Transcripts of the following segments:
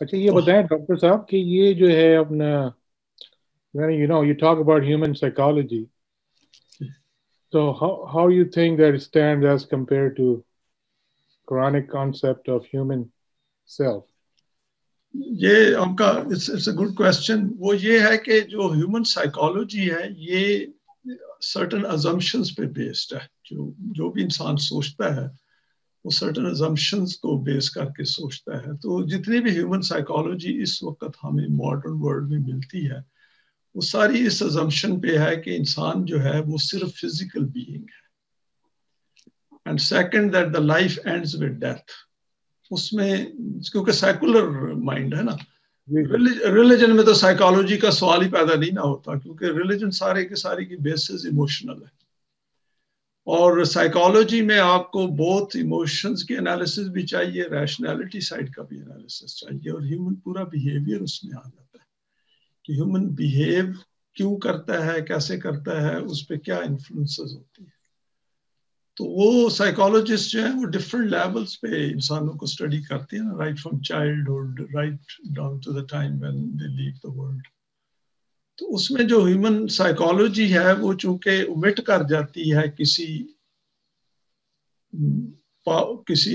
اچھا یہ بتائیں ڈاکٹر صاحب کہ یہ جو ہے اپنا you talk about human psychology. So how you think that it stands as compared to Quranic concept of human self? یہ آپ کا اٹس اے گڈ کوشچن. وہ یہ ہے کہ جو ہیومن سائیکالوجی ہے یہ سرٹن ازمپشنز پہ بیسڈ ہے. جو بھی انسان سوچتا ہے وہ سرٹن ازمپشنز کو بیس کر کے سوچتا ہے. تو جتنی بھی ہیومن سائیکالوجی اس وقت ہمیں ماڈرن ورلڈ میں ملتی ہے وہ ساری اس ازمپشن پہ ہے کہ انسان جو ہے وہ صرف فزیکل بینگ ہے. And second that the life ends with death. اس میں کیونکہ سیکولر مائنڈ ہے نا, ریلیجن میں تو سائیکالوجی کا سوال ہی پیدا نہیں نہ ہوتا کیونکہ ریلیجن سارے کے سارے کی بیسز ایموشنل ہے. اور سائیکالوجی میں آپ کو بہت ایموشنز کی انالیسس بھی چاہیے, ریشنالٹی سائڈ کا بھی انالیسس چاہیے, اور ہیومن پورا بیہیویئر اس میں آ جاتا ہے کہ ہیومن بیہیو کیوں کرتا ہے, کیسے کرتا ہے, اس پہ کیا انفلوئنسز ہوتی ہیں. تو وہ سائیکالوجسٹ جو ہیں وہ ڈفرینٹ لیولز پہ انسانوں کو اسٹڈی کرتے ہیں, right from childhood right down to the time when they leave the world. تو اس میں جو ہیومن سائیکالوجی ہے وہ چونکہ omit کر جاتی ہے کسی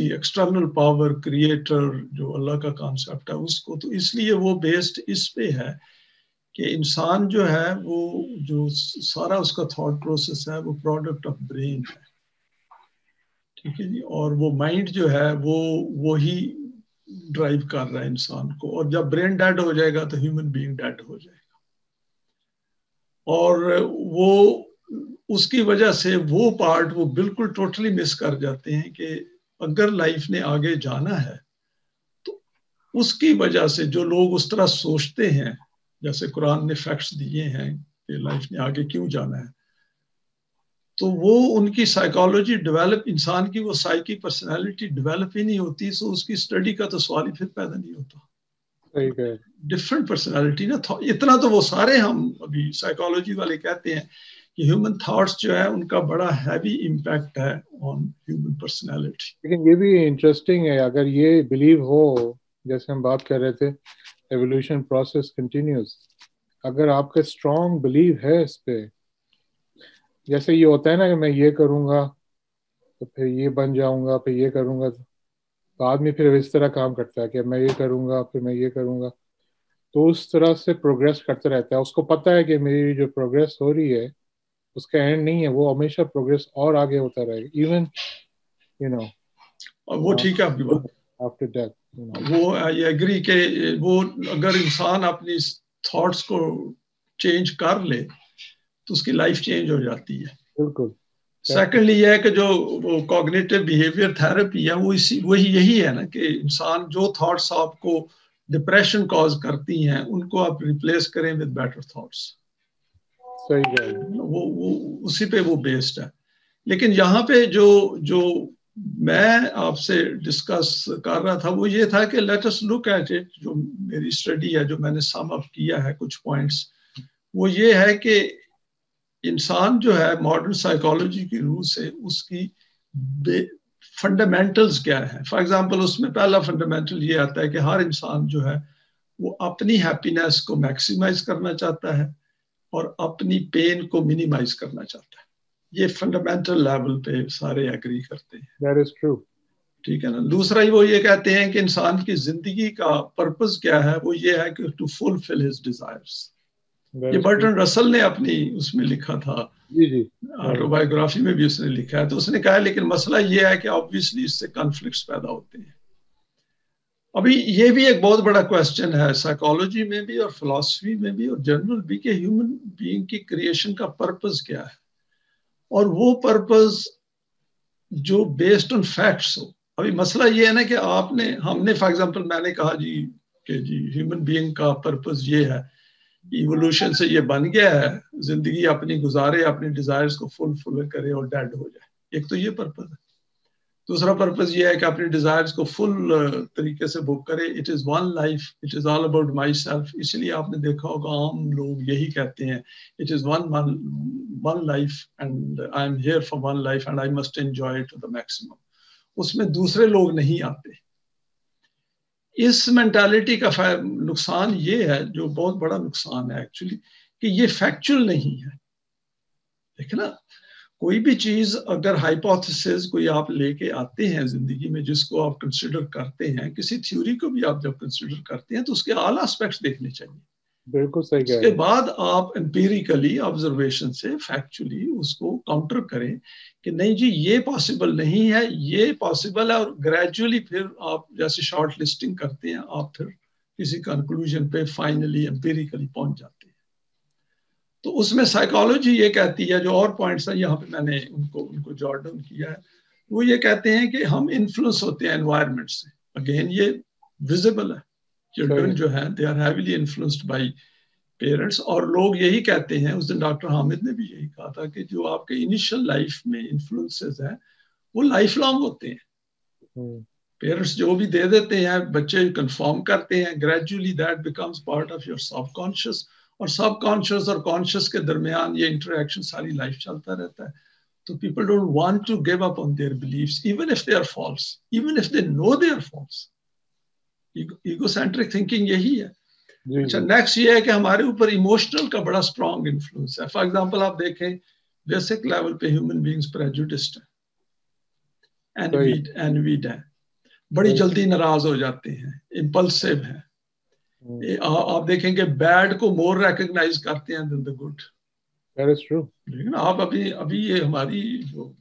ایکسٹرنل پاور کریٹر جو اللہ کا کانسیپٹ ہے اس کو, تو اس لیے وہ بیسڈ اس پہ ہے کہ انسان جو ہے وہ جو سارا اس کا تھاٹ پروسیس ہے وہ پروڈکٹ آف برین ہے. ٹھیک ہے جی. اور وہ مائنڈ جو ہے وہی ڈرائیو کر رہا ہے انسان کو, اور جب برین ڈیڈ ہو جائے گا تو ہیومن بینگ ڈیڈ ہو جائے گا. اور وہ اس کی وجہ سے وہ پارٹ وہ بالکل ٹوٹلی مس کر جاتے ہیں کہ اگر لائف نے آگے جانا ہے تو اس کی وجہ سے جو لوگ اس طرح سوچتے ہیں, جیسے قرآن نے فیکٹس دیے ہیں کہ لائف نے آگے کیوں جانا ہے, تو وہ ان کی سائیکالوجی ڈیولپ, انسان کی وہ سائیکی پرسنالٹی ڈیولپ ہی نہیں ہوتی, سو اس کی اسٹڈی کا تو سوال ہی پھر پیدا نہیں ہوتا. ڈفرنٹ پرسنالٹی نا, اتنا تو وہ سارے ہم ابھی سائیکالوجی والے کہتے ہیں کہ ہیومن تھاٹس جو ہے ان کا بڑا ہیوی امپیکٹ ہے آن ہیومن پرسنالٹی. لیکن یہ بھی انٹرسٹنگ ہے, اگر یہ بلیو ہو جیسے ہم بات کر رہے تھے ایوولوشن پروسیس کنٹینیوز, اگر آپ کا اسٹرانگ بلیو ہے اس پہ, جیسے یہ ہوتا ہے نا کہ میں یہ کروں گا تو پھر یہ بن جاؤں گا, پھر یہ کروں گا, تو آدمی پھر اس طرح کام کرتا ہے کہ میں یہ کروں گا پھر میں یہ کروں گا, تو اس طرح سے پروگریس کرتا رہتا ہے. اس کو پتہ ہے کہ میری جو پروگریس ہو رہی ہے اس کا اینڈ نہیں ہے, وہ ہمیشہ پروگریس اور آگے ہوتا رہے گا, ایون وہ ٹھیک ہے آپ کی بات. آفٹر ڈیتھ وہ آئی ایگری کہ وہ اگر انسان اپنی تھاٹس کو چینج کر لے تو اس کی لائف چینج ہو جاتی ہے. بالکل. سیکنڈلی یہ ہے کہ جو کوگنیٹو بیہیویئر تھراپی ہے وہ یہی ہے نا کہ انسان جو تھاٹس آپ کو ڈپریشن کاز کرتی ہیں ان کو آپ ریپلیس کریں ود بیٹر تھاٹس. صحیح ہے, وہ اسی پہ وہ بیسڈ ہے. لیکن یہاں پہ جو میں آپ سے ڈسکس کر رہا تھا وہ یہ تھا کہ let us look at it. جو میری اسٹڈی ہے, جو میں نے سم اپ کیا ہے کچھ پوائنٹس, وہ یہ ہے کہ انسان جو ہے ماڈرن سائیکالوجی کی روح سے اس کی فنڈامنٹلز کیا ہے. فار ایگزامپل اس میں پہلا فنڈامنٹل یہ آتا ہے کہ ہر انسان جو ہے وہ اپنی ہیپینس کو میکسیمائز کرنا چاہتا ہے اور اپنی پین کو منیمائز کرنا چاہتا ہے. یہ فنڈامنٹل لیول پہ سارے ایگری کرتے ہیں. That is true. ٹھیک ہے نا. دوسرا ہی وہ یہ کہتے ہیں کہ انسان کی زندگی کا پرپز کیا ہے, وہ یہ ہے کہ ٹو فلفل ہز ڈیزائرز. یہ برٹن رسل نے اپنی اس میں لکھا تھا, آٹوبایوگرافی میں بھی اس نے لکھا ہے. تو اس نے کہا لیکن مسئلہ یہ ہے کہ آبویسلی اس سے کانفلکٹس پیدا ہوتے ہیں. ابھی یہ بھی ایک بہت بڑا کویسچن ہے سائیکالوجی میں بھی اور فلاسفی میں بھی اور جنرل بھی کہ ہیومن بینگ کی کریشن کا پرپز کیا ہے, اور وہ پرپز جو بیسڈ آن فیکٹس ہو. ابھی مسئلہ یہ ہے نا کہ ہم نے فار ایگزامپل میں نے کہا جی کہ جی ہیومن بینگ کا پرپز یہ ہے, ایوولوشن سے یہ بن گیا ہے, زندگی اپنی گزارے, اپنی ڈیزائرز کو فل کرے اور ڈیڈ ہو جائے. ایک تو یہ پرپز ہے. دوسرا پرپز یہ ہے کہ اپنی ڈیزائرز کو فل طریقے سے بک کرے. It is one life, it is all about myself. اس لیے آپ نے دیکھا ہوگا عام لوگ یہی کہتے ہیں, it is one life and I am here for one life and I must enjoy to the maximum. اس میں دوسرے لوگ نہیں آتے. اس مینٹالٹی کا نقصان یہ ہے، جو بہت بڑا نقصان ہے ایکچولی، کہ یہ فیکچول نہیں ہے. دیکھیں نا، کوئی بھی چیز اگر ہائپوتھیسس کوئی آپ لے کے آتے ہیں زندگی میں، جس کو آپ کنسیڈر کرتے ہیں، کسی تھیوری کو بھی آپ جب کنسیڈر کرتے ہیں تو اس کے اعلیٰ اسپیکٹس دیکھنے چاہیے. بالکل صحیح کہہ اس رہے کے ہیں. بعد آپ امپیریکلی آبزرویشن سے فیکچولی اس کو کاؤنٹر کریں کہ نہیں جی یہ پاسبل نہیں ہے، یہ پاسبل ہے، اور گریجولی پھر آپ جیسے شارٹ لسٹنگ کرتے ہیں، آپ پھر کسی کنکلوژن پہ فائنلی امپیریکلی پہنچ جاتے ہیں. تو اس میں سائیکالوجی یہ کہتی ہے، جو اور پوائنٹس ہیں یہاں پہ میں نے ان کو جاٹ ڈاؤن کیا ہے، وہ یہ کہتے ہیں کہ ہم انفلوئنس ہوتے ہیں انوائرمنٹ سے. اگین یہ ویزیبل ہے، چلڈرن جو ہیں they are heavily influenced by parents. اور لوگ یہی کہتے ہیں، اس دن ڈاکٹر حامد نے بھی یہی کہا تھا کہ جو آپ کے انیشل لائف میں انفلوئنسز ہیں وہ لائف لانگ ہوتے ہیں. پیرنٹس جو بھی دے دیتے ہیں، بچے کنفارم کرتے ہیں، gradually that becomes part of your sub conscious, اور سب کانشیس اور کانشیس کے درمیان یہ انٹریکشن ساری لائف چلتا رہتا ہے. تو people don't want to give up on their beliefs even if they are false, even if they know they are false. Egocentric thinking یہی ہے. اچھا، نیکسٹ یہ ہے کہ ہمارے اوپر ایموشنل کا بڑا اسٹرانگ انفلوئنس ہے. فار ایگزامپل آپ دیکھیں بیسک لیول پہ ہیومن بینگز پریجوڈسڈ ہیں، اینویڈ ہیں، بڑی جلدی ناراض ہو جاتے ہیں، امپلسو ہیں. آپ دیکھیں کہ بیڈ کو مور ریکگنائز کرتے ہیں دین دا گڈ. لیکن آپ ابھی یہ ہماری جو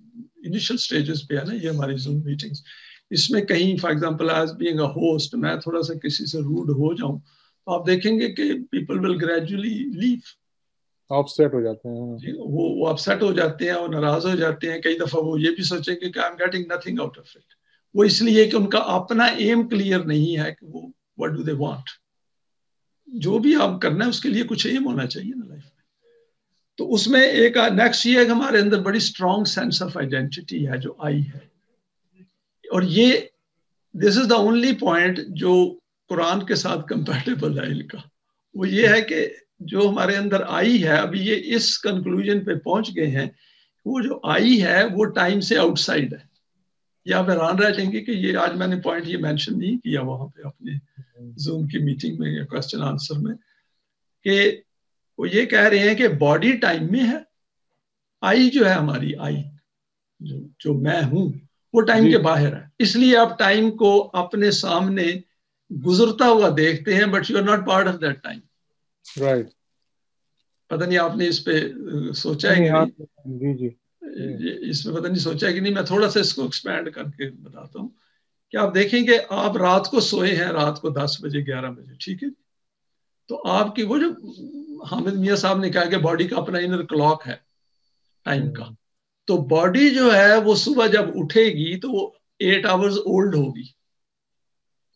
انیشل سٹیجز پہ ہے نا، یہ ہماری زوم میٹنگز، اس میں کہیں for example as being a host میں تھوڑا سا کسی سے روڈ ہو جاؤں، آپ دیکھیں گے کہ people will gradually leave, offset ہو جاتے ہیں، وہ اپسیٹ ہو جاتے ہیں اور ناراض ہو جاتے ہیں. کئی دفعہ وہ یہ بھی سوچیں گے کہ I am getting nothing out of it. وہ اس لیے کہ ان کا اپنا ایم کلیئر نہیں ہے کہ وہ واٹ ڈو دے وانٹ. جو بھی آپ کرنا ہے اس کے لیے کچھ ایم ہونا چاہیے نا لائف میں. تو اس میں ایک نیکسٹ یہ ہے کہ ہمارے اندر بڑی اسٹرانگ سینس آف آئیڈینٹی ہے جو آئی ہے. اور یہ دس از دا اونلی پوائنٹ جو قرآن کے ساتھ کمپیٹیبل ہے ان کا. وہ یہ ہے کہ جو ہمارے اندر آئی ہے، ابھی یہ اس کنکلوژن پہ پہنچ گئے ہیں، وہ جو آئی ہے وہ ٹائم سے آؤٹ سائڈ ہے. یہ آپ حیران رہ جائیں گے کہ یہ آج میں نے پوائنٹ یہ مینشن نہیں کیا وہاں پہ اپنے زوم کی میٹنگ میں یا کوسچن آنسر میں، کہ وہ یہ کہہ رہے ہیں کہ باڈی ٹائم میں ہے، آئی جو ہے ہماری آئی جو میں ہوں وہ ٹائم کے باہر ہے. اس لیے آپ ٹائم کو اپنے سامنے گزرتا ہوا دیکھتے ہیں، but you are not part of that time. Right. پتہ نہیں آپ نے اس پہ سوچا ہے کہ نہیں؟ جی اس پہ پتہ نہیں سوچا ہے کہ نہیں. میں تھوڑا سا اس کو ایکسپینڈ کر کے بتاتا ہوں کہ آپ دیکھیں کہ آپ رات کو سوئے ہیں، رات کو 10 بجے 11 بجے، ٹھیک ہے. تو آپ کی وہ جو حامد میاں صاحب نے کہا کہ باڈی کا اپنا انر کلاک ہے ٹائم کا، تو باڈی جو ہے وہ صبح جب اٹھے گی تو وہ 8 آورز اولڈ ہوگی.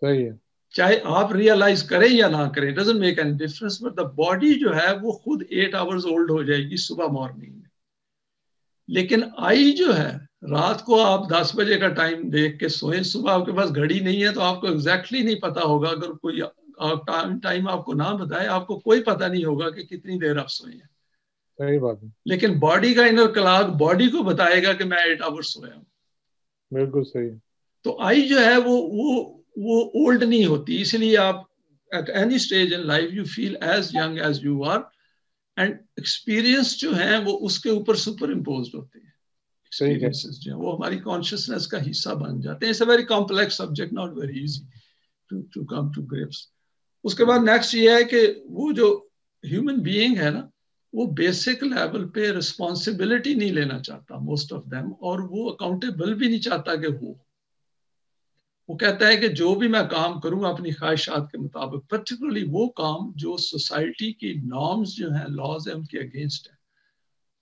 صحیح ہے. چاہے آپ ریئلائز کریں یا نہ کریں، doesn't make any difference, but the body جو ہے وہ خود 8 آورز اولڈ ہو جائے گی صبح مارننگ میں. لیکن آئی جو ہے، رات کو آپ 10 بجے کا ٹائم دیکھ کے سوئیں، صبح آپ کے پاس گھڑی نہیں ہے تو آپ کو ایگزیکٹلی نہیں پتا ہوگا. اگر کوئی ٹائم آپ کو نہ بتائے، آپ کو کوئی پتا نہیں ہوگا کہ کتنی دیر آپ سوئے ہیں. صحیح بات ہے. لیکن باڈی کا انر کلاک باڈی کو بتائے گا کہ میں 8 آور سویا ہوں. بالکل صحیح. تو آئی جو ہے وہ اولڈ نہیں ہوتی. اس لیے آپ at any stage in life you feel as young as you are, and experience جو ہیں وہ اس کے اوپر سپر امپوزڈ ہوتے ہیں. experiences جو ہیں وہ ہماری consciousness کا حصہ بن جاتے ہیں. It's a very complex subject, not very easy to come to grips. اس کے بعد نیکسٹ یہ ہے کہ وہ جو ہیومن بینگ ہے نا، وہ بیسک لیول پہ رسپانسبلٹی نہیں لینا چاہتا موسٹ آف دیم، اور وہ اکاؤنٹیبل بھی نہیں چاہتا کہ وہ کہتا ہے کہ جو بھی میں کام کروں اپنی خواہشات کے مطابق، پرٹیکولرلی وہ کام جو سوسائٹی کی نارمز جو ہیں، لاز ہیں، ان کے اگینسٹ ہے،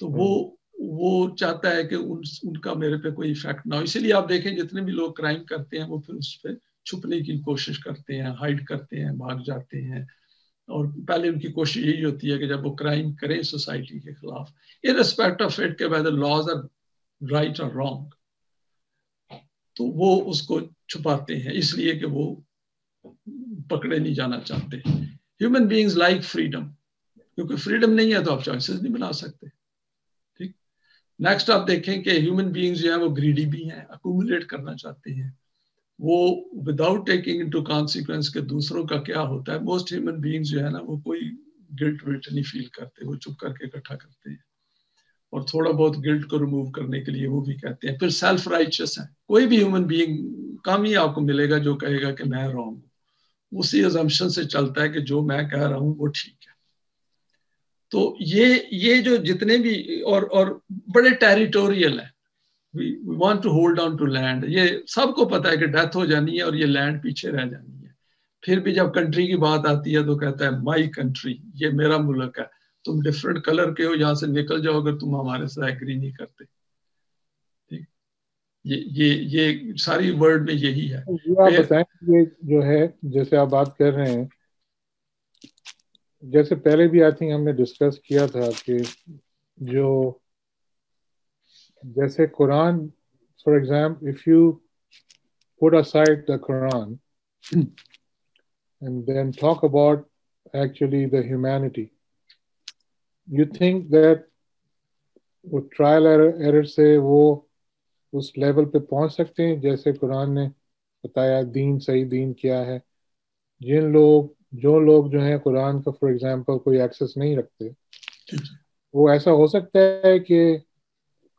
تو وہ چاہتا ہے کہ ان کا میرے پہ کوئی ایفیکٹ نہ ہو. اسی لیے آپ دیکھیں جتنے بھی لوگ کرائم کرتے ہیں وہ پھر اس پہ چھپنے کی کوشش کرتے ہیں، ہائڈ کرتے ہیں، بھاگ جاتے ہیں. اور پہلے ان کی کوشش یہی ہوتی ہے کہ جب وہ کرائم کریں سوسائٹی کے خلاف، irrespective of it کہ whether laws are right or wrong، تو وہ اس کو چھپاتے ہیں اس لیے کہ وہ پکڑے نہیں جانا چاہتے. ہیومن بینگز لائک فریڈم، کیونکہ فریڈم نہیں ہے تو آپ چوائسیز نہیں بنا سکتے. ٹھیک. نیکسٹ آپ دیکھیں کہ ہیومن بینگز جو ہیں وہ گریڈی بھی ہیں، اکومولیٹ کرنا چاہتے ہیں. وہ وداؤٹ ٹیکنگ انٹو کانسیکوینس کہ دوسروں کا کیا ہوتا ہے. موسٹ ہیومن بینگز جو ہے نا وہ کوئی گلٹ ولٹ نہیں فیل کرتے, وہ چپ کر کے اکٹھا کرتے ہیں, اور تھوڑا بہت گلٹ کو ریموو کرنے کے لیے وہ بھی کہتے ہیں. پھر سیلف رائچس ہیں, کوئی بھی ہیومن بینگ کم ہی آپ کو ملے گا جو کہے گا کہ میں رانگ ہوں, اسی ازمپشن سے چلتا ہے کہ جو میں کہہ رہا ہوں وہ ٹھیک ہے. تو یہ جو جتنے بھی اور بڑے ٹیریٹوریل ہیں, we want to hold on to land, یہ سب کو پتا ہے کہ ڈیتھ ہو جانی ہے اور یہ لینڈ پیچھے رہ جانی ہے. پھر بھی جب کنٹری کی بات آتی ہے تو کہتا ہے مائی کنٹری, یہ میرا ملک ہے, تم ڈفرنٹ کلر کے ہو, یہاں سے نکل جاؤ اگر تم ہمارے سے ایگری نہیں کرتے. یہ ساری ورڈ میں یہی ہے. آپ بتائیں یہ جو ہے جیسے آپ بات کر رہے ہیں, جیسے پہلے بھی آئی تھنک ہم نے ڈسکس کیا تھا کہ جو جیسے Quran, for example if you put aside the Quran and then talk about actually the humanity, you think that وہ ٹرائل ایرر سے وہ اس لیول پہ پہنچ سکتے ہیں جیسے قرآن نے بتایا دین صحیح دین کیا ہے؟ جو لوگ جو ہیں قرآن کا فار ایگزامپل کوئی ایکسس نہیں رکھتے, وہ ایسا ہو سکتا ہے کہ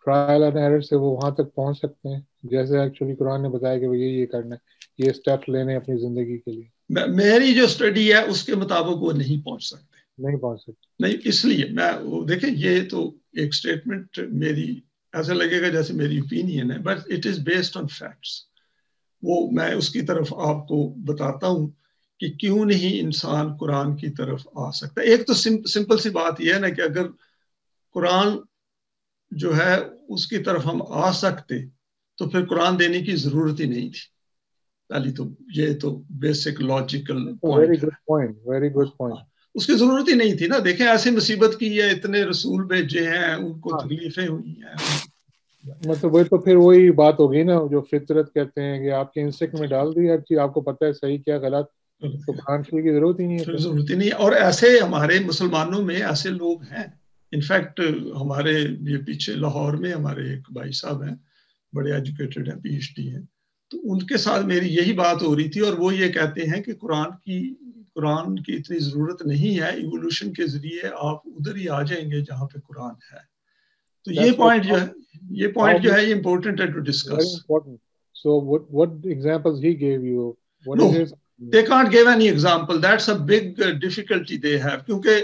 ٹرائل اینڈ ایرر سے وہ وہاں تک پہنچ سکتے ہیں جیسے ایکچولی قرآن نے بتایا کہ یہ کرنا ہے, یہ اسٹیپس لینے اپنی زندگی کے لیے؟ میری جو اسٹڈی ہے اس کے مطابق وہ نہیں پہنچ سکتے. نہیں, اس لیے میں دیکھیں یہ تو ایک سٹیٹمنٹ میری ایسا لگے گا جیسے میری اوپینین ہے, but it is based on facts. وہ میں اس کی طرف آپ کو بتاتا ہوں کہ کیوں نہیں انسان قرآن کی طرف آ سکتا. ایک تو سمپل سی بات یہ ہے نا کہ اگر قرآن جو ہے اس کی طرف ہم آ سکتے تو پھر قرآن دینے کی ضرورت ہی نہیں تھی. پہلی تو یہ تو basic logical very good point. اس کی ضرورت ہی نہیں تھی نا. دیکھیں ایسی مصیبت کی ہے, اتنے رسول بھیجے ہیں, ان کو تکلیفیں ہوئی ہیں. مطلب وہ تو پھر وہی بات ہوگی نا جو فطرت کہتے ہیں کہ آپ کے انسٹنکٹ میں ڈال دی ہر چیز, آپ کو پتہ ہے صحیح کیا غلط, تو قرآن شریف کی ضرورت ہی نہیں ہے. ضرورت ہی نہیں. اور ایسے ہمارے مسلمانوں میں ایسے لوگ ہیں. انفیکٹ ہمارے یہ پیچھے لاہور میں ہمارے ایک بھائی صاحب ہیں, بڑے ایجوکیٹڈ ہیں, پی ایچ ڈی ہیں, تو ان کے ساتھ میری یہی بات ہو رہی تھی, اور وہ یہ کہتے ہیں کہ قرآن کی اتنی ضرورت نہیں ہے, ایوولوشن کے ذریعے آپ ادھر ہی آ جائیں گے جہاں پہ قرآن ہے. تو یہ پوائنٹ جو ہے یہ امپورٹنٹ ہے to discuss. So what examples he gave you? What is his? They can't give any example. That's a big difficulty they have. کیونکہ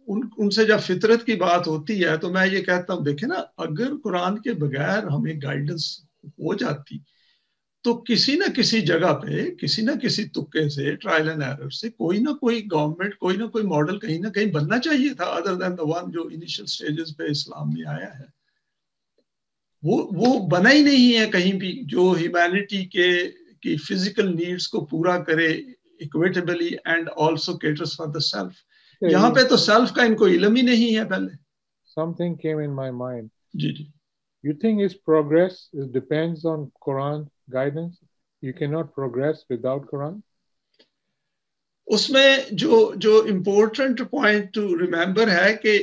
ان سے جب فطرت کی بات ہوتی ہے تو میں یہ کہتا ہوں دیکھیں نا, اگر قرآن کے بغیر ہمیں گائیڈنس ہو جاتی تو کسی نہ کسی جگہ پہ کسی نہ کسی تکے سے ٹرائل اینڈ ایرر سے کوئی نہ کوئی گورنمنٹ کوئی نہ کوئی ماڈل کہیں نہ کہیں بننا چاہیے تھا, ادر دین دا ون جو انیشل سٹیجز پہ اسلام میں آیا ہے. وہ بنا ہی نہیں ہے کہیں بھی جو ہیومینٹی کی فزیکل نیڈس کو پورا کرے equitably and also caters for the self. یہاں پہ تو سیلف کا ان کو علم ہی نہیں ہے پہلے. Something came in my mind. G. You think its progress depends on Quran guidance? You cannot progress without Quran? اس میں جو امپورٹنٹ پوائنٹ ٹو ریمبر ہے کہ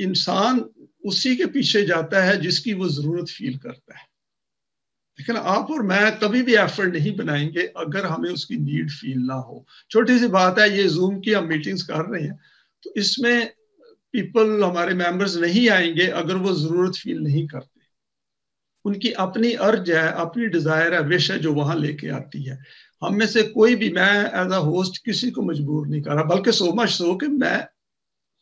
انسان اسی کے پیچھے جاتا ہے جس کی وہ ضرورت فیل کرتا ہے. لیکن آپ اور میں کبھی بھی ایفرٹ نہیں بنائیں گے اگر ہمیں اس کی نیڈ فیل نہ ہو. چھوٹی سی بات ہے, یہ زوم کی ہم میٹنگز کر رہے ہیں تو اس میں پیپل ہمارے ممبرز نہیں آئیں گے اگر وہ ضرورت فیل نہیں کرتے. ان کی اپنی ارج ہے, اپنی ڈیزائر ہے, وش ہے جو وہاں لے کے آتی ہے. ہم میں سے کوئی بھی, میں ایز اے ہوسٹ کسی کو مجبور نہیں کر رہا, بلکہ سو مچ سو کہ میں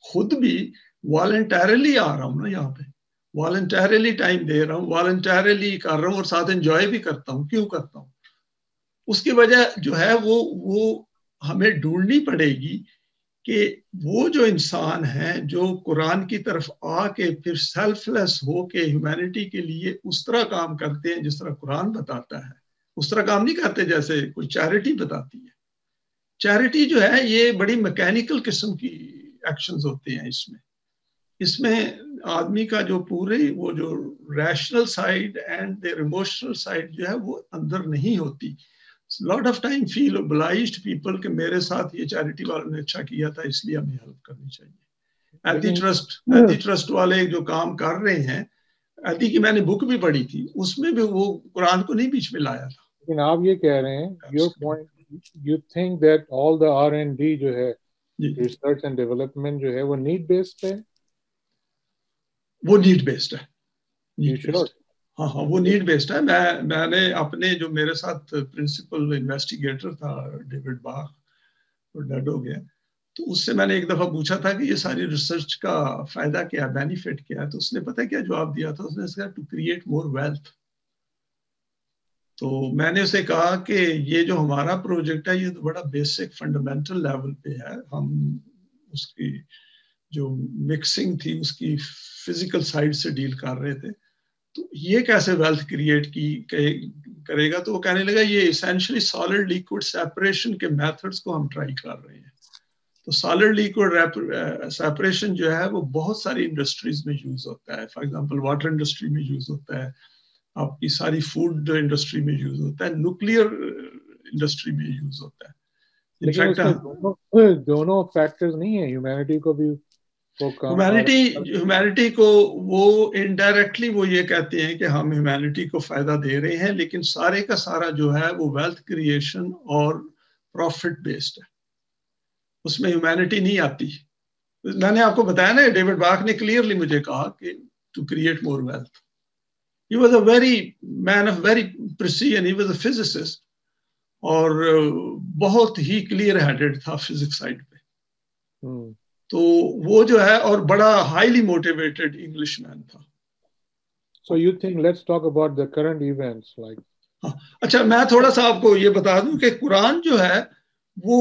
خود بھی والنٹیرلی آ رہا ہوں نا یہاں پہ, والنٹیرلی ٹائم دے رہا ہوں, والنٹیرلی کر رہا ہوں, اور ساتھ انجوائے بھی کرتا ہوں. کیوں کرتا ہوں؟ اس کی وجہ جو ہے وہ ہمیں ڈھونڈنی پڑے گی کہ وہ جو انسان ہیں جو قرآن کی طرف آ کے پھر سیلف لیس ہو کے ہیومینٹی کے لیے اس طرح کام کرتے ہیں جس طرح قرآن بتاتا ہے. اس طرح کام نہیں کرتے جیسے کوئی چیریٹی بتاتی ہے. چیریٹی جو ہے یہ بڑی میکینیکل قسم کی ایکشنز ہوتے ہیں. اس میں آدمی کا جو پورے وہ جو rational side and their emotional side جو ہے وہ اندر نہیں ہوتی. Lot of time feel obliged people کہ میرے ساتھ یہ چیریٹی والوں نے اچھا کیا تھا اس لیے ہمیں ہیلپ کرنی چاہیے. ایتھی ٹرسٹ والے جو کام کر رہے ہیں, ایتھی کی میں نے بک بھی پڑھی تھی, اس میں بھی وہ قرآن کو نہیں بیچ میں لایا تھا. لیکن آپ یہ کہہ رہے ہیں your point, you think that all the R&D جو ہے ریسرچ اینڈ ڈیولپمنٹ جو ہے وہ نیڈ بیسڈ ہے. وہ نیڈ بیسڈ ہے. You sure? ہاں ہاں وہ نیڈ بیسڈ ہے. میں نے اپنے جو میرے ساتھ پرنسپل انویسٹیگیٹر تھا ڈیوڈ باخ، وہ ڈیڈ ہو گیا، تو اس سے میں نے ایک دفعہ پوچھا تھا کہ یہ ساری ریسرچ کا فائدہ کیا ہے، بینیفٹ کیا ہے، تو اس نے پتہ کیا جواب دیا تھا، اس نے کہا ٹو کریٹ مور ویلتھ. تو میں نے اسے کہا کہ یہ جو ہمارا پروجیکٹ ہے یہ تو بڑا بیسک فنڈامنٹل لیول پہ ہے، ہم اس کی جو مکسنگ تھی اس کی فزیکل سائڈ سے ڈیل کر رہے تھے، تو یہ کیسے ویلتھ کریٹ کرے گا. تو وہ کہنے لگا یہ اسینشلی سالڈ لیکوڈ سیپریشن کے میتھڈز کو ہم ٹرائی کر رہے ہیں. تو سالڈ لیکوڈ سیپریشن جو ہے وہ بہت ساری انڈسٹریز میں یوز ہوتا ہے. فار ایگزامپل واٹر انڈسٹری میں یوز ہوتا ہے، آپ کی ساری فوڈ انڈسٹری میں یوز ہوتا ہے، نیوکلیئر انڈسٹری میں یوز ہوتا ہے. لیکن اس میں دونوں فیکٹرز نہیں ہیں، ہیومینٹی کو بھی ہیومینٹی کو وہ انڈائریکٹلی وہ یہ کہتے ہیں کہ ہم ہیومینٹی کو فائدہ دے رہے ہیں، لیکن سارے کا سارا جو ہے وہ ویلتھ کریشن اور پروفٹ بیسڈ ہے، اس میں ہیومینٹی نہیں آتی. میں نے آپ کو بتایا نا، ڈیوڈ باخ نے کلیئرلی مجھے کہا کہ to create more wealth. He was a man of very precision. He was a physicist اور بہت ہی کلیئر ہیڈڈ تھا فزکس سائڈ پہ. تو وہ جو ہے اور بڑا ہائیلی موٹیویٹڈ انگلش مین تھا. So you think let's talk about the current events like. اچھا میں تھوڑا سا آپ کو یہ بتا دوں کہ قرآن جو ہے وہ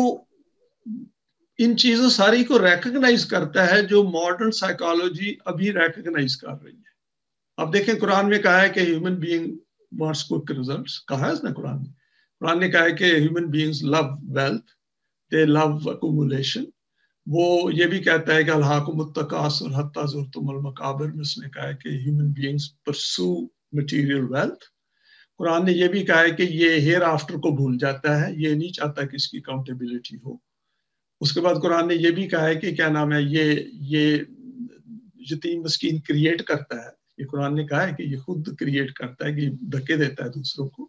ان چیزوں ساری کو ریکگنائز کرتا ہے جو ماڈرن سائیکالوجی ابھی ریکگنائز کر رہی ہے. اب دیکھیں قرآن میں کہا ہے کہ human being wants quick results, کہا ہے اس نے قرآن نے کہا ہے کہ ہیومن بینگز لو ویلتھ، دے لو اکومولیشن. وہ یہ بھی کہتا ہے کہ الہاکم التکاثر حتی زرتم المقابر میں اس نے کہا ہے کہ ہیومن بینگز پرسو مٹیریل ویلتھ. قرآن نے یہ بھی کہا ہے کہ یہ ہیئر آفٹر کو بھول جاتا ہے، یہ نہیں چاہتا کہ اس کی اکاؤنٹیبلٹی ہو. اس کے بعد قرآن نے یہ بھی کہا ہے کہ کیا نام ہے، یہ یتیم مسکین کریٹ کرتا ہے. یہ قرآن نے کہا ہے کہ یہ خود کریٹ کرتا ہے، کہ دھکے دیتا ہے دوسروں کو.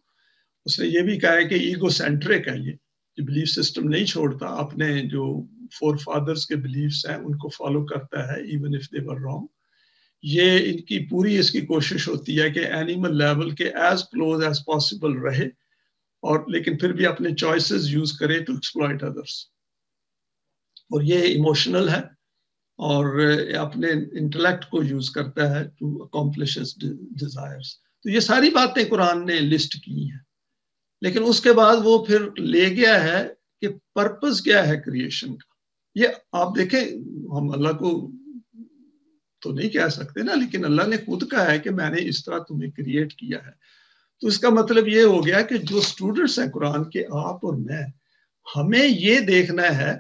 اس نے یہ بھی کہا ہے کہ ایگو سینٹرک ہے، یہ بلیف سسٹم نہیں چھوڑتا، اپنے جو فور فادرز کے بلیفس ہیں ان کو فالو کرتا ہے even if they were wrong. یہ ان کی پوری اس کی کوشش ہوتی ہے کہ اینیمل لیول کے ایز کلوز ایز پاسبل رہے، اور لیکن پھر بھی اپنے چوائسز یوز کرے ٹو ایکسپلائٹ ادرس. اور یہ ایموشنل ہے اور اپنے انٹلیکٹ کو یوز کرتا ہے ٹو اکمپلش ہز ڈیزائرز. تو یہ ساری باتیں قرآن نے لسٹ کی ہیں، لیکن اس کے بعد وہ پھر لے گیا ہے کہ پرپز کیا ہے کریشن کا. یہ آپ دیکھیں ہم اللہ کو تو نہیں کہہ سکتے نا، لیکن اللہ نے خود کہا ہے کہ میں نے اس طرح تمہیں کریٹ کیا ہے. تو اس کا مطلب یہ ہو گیا کہ جو اسٹوڈنٹس ہیں قرآن کے، آپ اور میں، ہمیں یہ دیکھنا ہے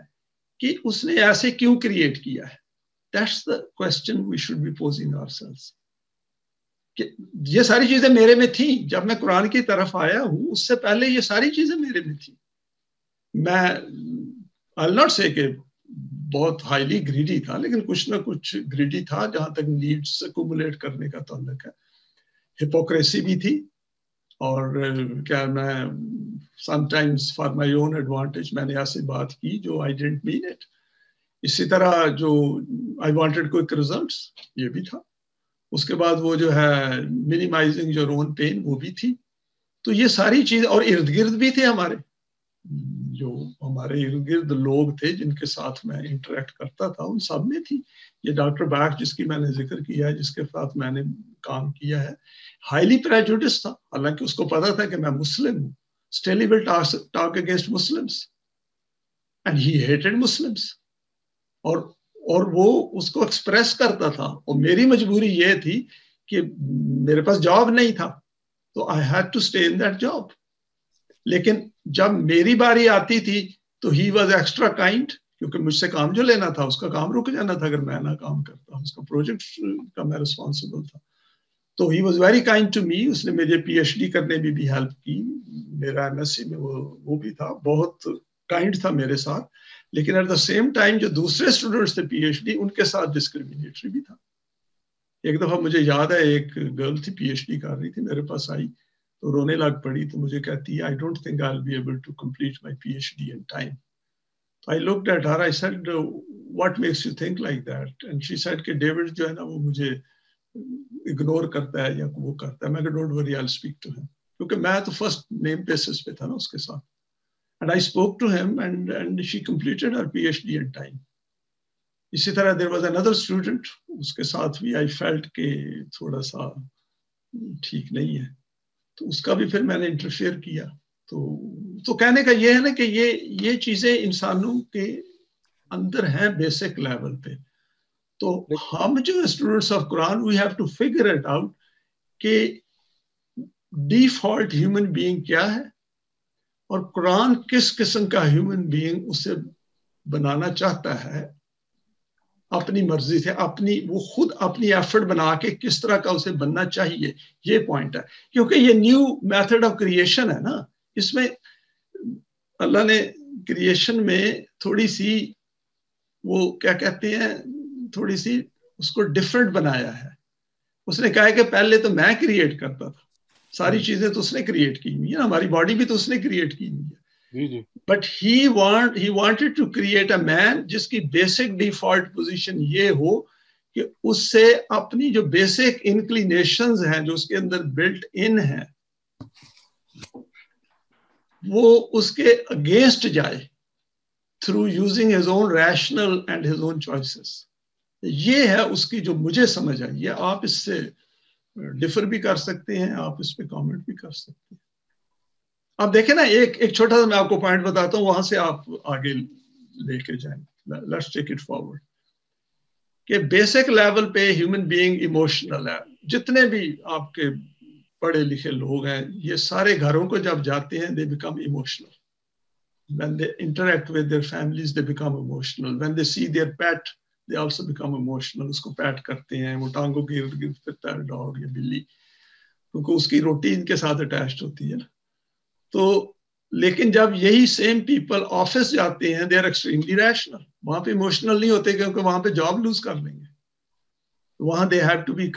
کہ اس نے ایسے کیوں کریٹ کیا ہے. That's the question we should be posing ourselves. کہ یہ ساری چیزیں میرے میں تھیں جب میں قرآن کی طرف آیا ہوں، اس سے پہلے یہ ساری چیزیں میرے میں تھیں. میں I'll not say کہ بہت ہائیلی گریڈی تھا، لیکن کچھ نہ کچھ گریڈی تھا جہاں تک نیڈس ایکومولیٹ کرنے کا تعلق ہے. ہپوکریسی بھی تھی، اور کیا میں some times for my own advantage میں نے ایسی بات کی جو آئی ڈنٹ مین اٹ. اسی طرح جو آئی وانٹیڈ کوئک ریزلٹس، یہ بھی تھا. اس کے بعد وہ جو ہے منیمائزنگ یور اون پین، وہ بھی تھی. تو یہ ساری چیز، اور ارد گرد بھی تھے ہمارے، جو ہمارے ارد گرد لوگ تھے جن کے ساتھ میں انٹریکٹ کرتا تھا، ان سب میں تھی. یہ ڈاکٹر باخ جس کی میں نے ذکر کیا ہے، جس کے ساتھ میں نے کام کیا ہے، ہائیلی پریجوڈس تھا، حالانکہ اس کو پتا تھا کہ میں مسلم ہوں. Still he will talk against Muslims and he hated Muslims. اور وہ اس کو ایکسپریس کرتا تھا. اور میری مجبوری یہ تھی کہ میرے پاس جاب نہیں تھا، تو I had to stay in that job. لیکن جب میری باری آتی تھی تو he was extra kind، کیونکہ مجھ سے کام جو لینا تھا اس کا کام رک جانا تھا اگر میں نہ کام کرتا، اس کا پروجیکٹ کا میں ریسپانسبل تھا. تو he was very kind to me. اس نے مجھے پی ایچ ڈی کرنے میں بھی ہیلپ کی، میرا ایم ایس سی میں وہ بھی تھا، بہت کائنڈ تھا میرے ساتھ. لیکن ایٹ دا سیم ٹائم جو دوسرے اسٹوڈنٹس تھے پی ایچ ڈی، ان کے ساتھ ڈسکریمنیٹری بھی تھا. ایک دفعہ مجھے یاد ہے ایک گرل تھی پی ایچ ڈی کر رہی تھی، میرے پاس آئی، تو رونے لگ پڑی. تو مجھے کہتی ہے I don't think I'll be able to complete my PhD in time. I looked at her, I said, what makes you think like that? And she said کہ ڈیوڈ جو ہے نا وہ مجھے اگنور کرتا ہے یا وہ کرتا ہے. میں کہ don't worry I'll speak to him. کیونکہ میں تو فرسٹ نیم بیسس پہ تھا نا اس کے ساتھ. And I spoke to him and she completed her PhD in time. اسی طرح there was another student, اس کے ساتھ بھی I felt کہ تھوڑا سا ٹھیک نہیں ہے, تو اس کا بھی پھر میں نے انٹرفیئر کیا. تو کہنے کا یہ ہے نا کہ یہ چیزیں انسانوں کے اندر ہیں بیسک لیول پہ. تو ہم جو students of Quran we have to figure it out کہ ڈیفالٹ ہیومن بینگ کیا ہے اور قرآن کس قسم کا ہیومن بینگ اسے بنانا چاہتا ہے اپنی مرضی سے, وہ خود اپنی ایفرٹ بنا کے کس طرح کا اسے بننا چاہیے. یہ پوائنٹ ہے, کیونکہ یہ نیو میتھڈ آف کریشن ہے نا. اس میں اللہ نے کریشن میں تھوڑی سی وہ کیا کہتے ہیں تھوڑی سی اس کو ڈفرنٹ بنایا ہے. اس نے کہا کہ پہلے تو میں کریٹ کرتا تھا, ساری چیزیں تو اس نے کریٹ کی ہوئی ہیں, ہماری باڈی بھی تو اس نے کریٹ کی ہوئی ہے. But he wanted to create a man جس کی بیسک ڈیفالٹ پوزیشن یہ ہو کہ اس سے اپنی جو بیسک انکلینیشنز ہیں جو اس کے اندر بلٹ ان ہیں وہ اس کے اگینسٹ جائے through using his own rational and his own choices. یہ ہے اس کی جو مجھے سمجھ آئی ہے. آپ اس سے ڈفر بھی کر سکتے ہیں, آپ اس پہ کامنٹ بھی کر سکتے ہیں. آپ دیکھیں نا ایک چھوٹا سا میں آپ کو پوائنٹ بتاتا ہوں, وہاں سے آپ آگے لے کے جائیں. لیٹس ٹیک اٹ فارورڈ کہ بیسک لیول پہ ہیومن بینگ ایموشنل ہے. جتنے بھی آپ کے پڑھے لکھے لوگ ہیں یہ سارے گھروں کو جب جاتے ہیں they become emotional. When they interact with their families they become emotional. When they see their pet they also become emotional. اس کو پیٹ کرتے ہیں, وہ ٹانگوں کے ارد گرد پھرتا ہے ڈاگ یا بلی, کیونکہ اس کی روٹی ان کے ساتھ اٹیچڈ ہوتی ہے نا. تو لیکن جب یہی سیم پیپل آفس جاتے ہیں دے آر ایکسٹریملی ریشنل. وہاں پہ ایموشنل نہیں ہوتے کیونکہ وہاں پہ جاب لوز کر لیں گے. وہاں دے ہیو ٹو بی,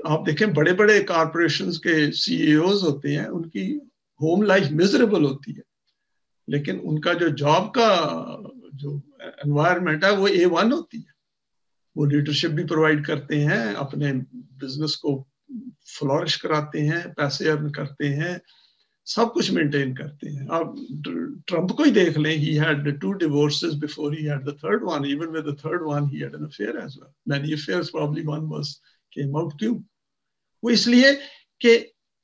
آپ دیکھیں بڑے بڑے کارپوریشنز کے سی ای اوز ہوتے ہیں, ان کی ہوم لائف میزریبل ہوتی ہے, لیکن ان کا جو جاب کا جو انوائرمنٹ ہے وہ A1 ہوتی ہے. وہ لیڈرشپ بھی پرووائڈ کرتے ہیں, اپنے بزنس کو فلورش کراتے ہیں, پیسے ارن کرتے ہیں, سب کچھ مینٹین کرتے ہیں. آپ ٹرمپ کو ہی دیکھ لیں, he had 2 divorces before he had the third one. Even with the third one he had an affair as well. Many affairs, probably one came out. کیوں؟ وہ اس لیے کہ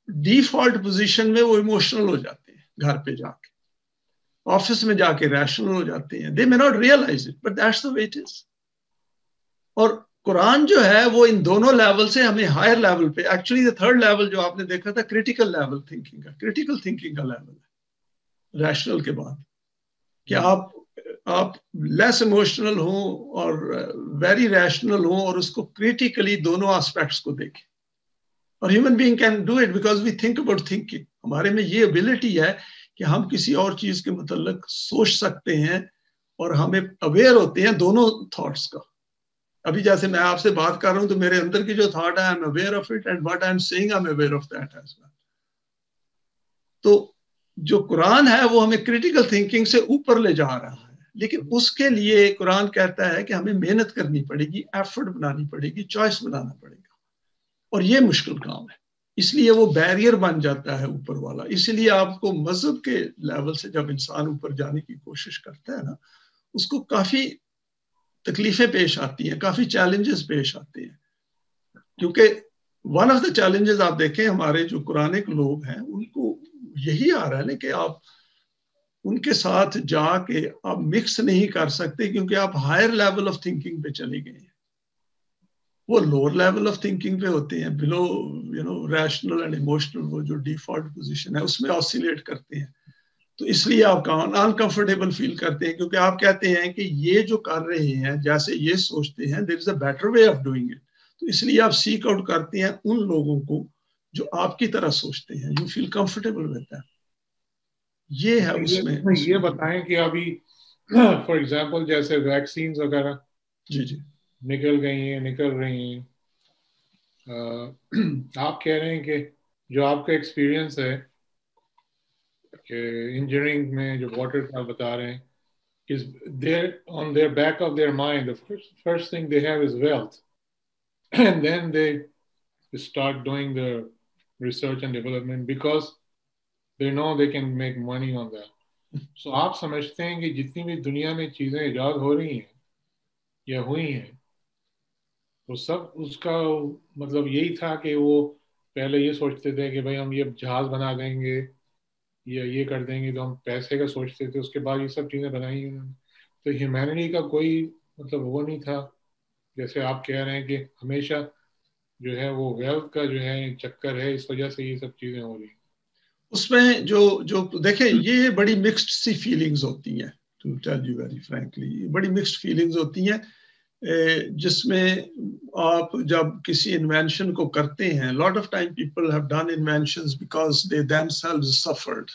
ڈیفالٹ پوزیشن میں وہ ایموشنل ہو جاتے ہیں, گھر پہ جا کے آفس میں جا کے ریشنل ہو جاتے ہیں. They may not realize it, but that's the way it is. اور قرآن جو ہے وہ ان دونوں لیول سے ہمیں ہائر لیول پہ, ایکچولی the third لیول جو آپ نے دیکھا تھا کریٹیکل لیول تھنکنگ کا, کریٹیکل تھنکنگ کا لیول ہے ریشنل کے بعد, کہ آپ لیس ایموشنل ہوں اور ویری ریشنل ہوں اور اس کو کریٹیکلی دونوں آسپیکٹس کو دیکھیں. اور human being can do it because we think about thinking. ہمارے میں یہ ابیلٹی ہے کہ ہم کسی اور چیز کے متعلق سوچ سکتے ہیں اور ہمیں اویئر ہوتے ہیں دونوں تھاٹس کا. ابھی جیسے میں آپ سے بات کر رہا ہوں تو میرے اندر کی جو تھاٹ ہے I'm aware of it and what I'm saying I'm aware of that as well. تو جو قرآن ہے وہ ہمیں کریٹیکل تھنکنگ سے اوپر لے جا رہا ہے, لیکن اس کے لیے قرآن کہتا ہے کہ ہمیں محنت کرنی پڑے گی, ایفرٹ بنانی پڑے گی, چوائس بنانا پڑے گا, اور یہ مشکل کام ہے. اس لیے وہ بیریئر بن جاتا ہے اوپر والا. اسی لیے آپ کو مذہب کے لیول سے جب انسان اوپر جانے کی کوشش کرتا ہے نا, اس کو کافی تکلیفیں پیش آتی ہیں, کافی چیلنجز پیش آتے ہیں. کیونکہ ون آف دا چیلنجز آپ دیکھیں ہمارے جو قرآنک لوگ ہیں ان کو یہی آ رہا ہے نا کہ آپ ان کے ساتھ جا کے آپ مکس نہیں کر سکتے, کیونکہ آپ ہائر لیول آف تھنکنگ پہ چلے گئے ہیں. وہ لوور لیول آف تھنکنگ پہ ہوتے ہیں, بلو ریشنل اینڈ ایموشنل, وہ جو ڈیفالٹ پوزیشن ہے اس میں آسیلیٹ کرتے ہیں. تو اس لیے آپ انکمفرٹیبل فیل کرتے ہیں, کیونکہ آپ کہتے ہیں کہ یہ جو کر رہے ہیں جیسے یہ سوچتے ہیں there is a better way of doing it. تو اس لیے آپ سیک آؤٹ کرتے ہیں ان لوگوں کو جو آپ کی طرح سوچتے ہیں. You feel comfortable with that. یہ ہے اس میں یہ بتائیں کہ ابھی فار ایگزامپل جیسے ویکسینز وغیرہ جی نکل رہی ہیں, آپ کہہ رہے ہیں کہ جو آپ کا ایکسپیرینس ہے کہ انجینئرنگ میں جو واٹر کا بتا رہے ہیں is there on their back of their mind, the first thing they have is wealth. And then they start doing the research and development because they know they can make money on that. So آپ سمجھتے ہیں کہ جتنی بھی دنیا میں چیزیں ایجاد ہو رہی ہیں یا ہوئی ہیں وہ سب اس کا مطلب یہی تھا کہ وہ پہلے یہ سوچتے تھے کہ بھائی ہم یہ جہاز بنا دیں گے یا یہ کر دیں گے، تو ہم پیسے کا سوچتے تھے، اس کے بعد یہ سب چیزیں بنائی انہوں نے. تو ہیومینٹی کا کوئی مطلب وہ نہیں تھا، جیسے آپ کہہ رہے ہیں کہ ہمیشہ جو ہے وہ ویلتھ کا جو ہے چکر ہے، اس وجہ سے یہ سب چیزیں ہو رہی ہیں. اس میں جو دیکھیں یہ بڑی مکسڈ سی فیلنگز ہوتی ہیں، to tell you very frankly بڑی مکسڈ فیلنگز ہوتی ہیں، جس میں آپ جب کسی انوینشن کو کرتے ہیں، لاٹ of time people have done inventions because they them selves suffered,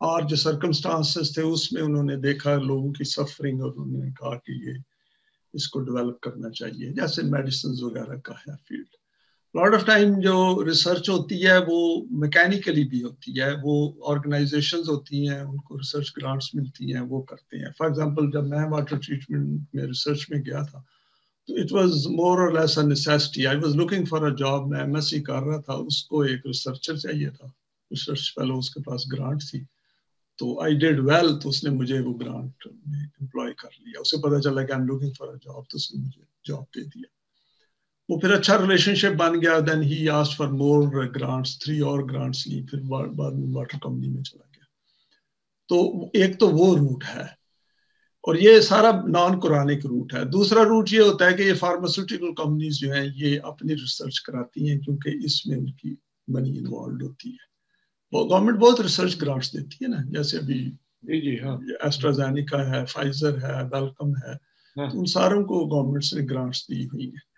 اور جو سرکمسٹانسز تھے اس میں انہوں نے دیکھا لوگوں کی سفرنگ اور انہوں نے کہا کہ یہ اس کو ڈیولپ کرنا چاہیے، جیسے میڈیسنز وغیرہ کا ہے فیلڈ. لاٹ آف ٹائم جو ریسرچ ہوتی ہے وہ میکینیکلی بھی ہوتی ہے، وہ آرگنائزیشنز ہوتی ہیں ان کو ریسرچ گرانٹس ملتی ہیں، وہ کرتے ہیں. فار ایگزامپل جب میں واٹر ٹریٹمنٹ میں ریسرچ میں گیا تھا تو it was more or less a necessity. I was looking for a job, میں ایم ایس سی کر رہا تھا، اس کو ایک ریسرچر چاہیے تھا، ریسرچ فیلو، اس کے پاس گرانٹ تھی، تو آئی ڈیڈ ویل، تو اس نے مجھے وہ گرانٹ میں امپلائی کر لیا. اسے پتا چلا کہ I M looking for a job, تو اس نے مجھے جاب دے دیا. وہ پھر اچھا ریلیشن شپ بن گیا. دین ہی آسکڈ فار مور گرانٹس، 3 اور گرانٹس لی، پھر بعد میں واٹر کمپنی میں چلا گیا. تو ایک تو وہ روٹ ہے، اور یہ سارا نان قرآنک روٹ ہے. دوسرا روٹ یہ ہوتا ہے کہ یہ فارماسیوٹیکل کمپنیز جو ہیں یہ اپنی ریسرچ کراتی ہیں کیونکہ اس میں ان کی منی انوالوڈ ہوتی ہے. گورنمنٹ بہت ریسرچ گرانٹس دیتی ہے نا، جیسے ابھی جی ہاں، ایسٹرازینیکا ہے، فائزر ہے، ویلکم ہے، تو ان ساروں کو گورنمنٹ نے گرانٹس دی ہوئی ہیں.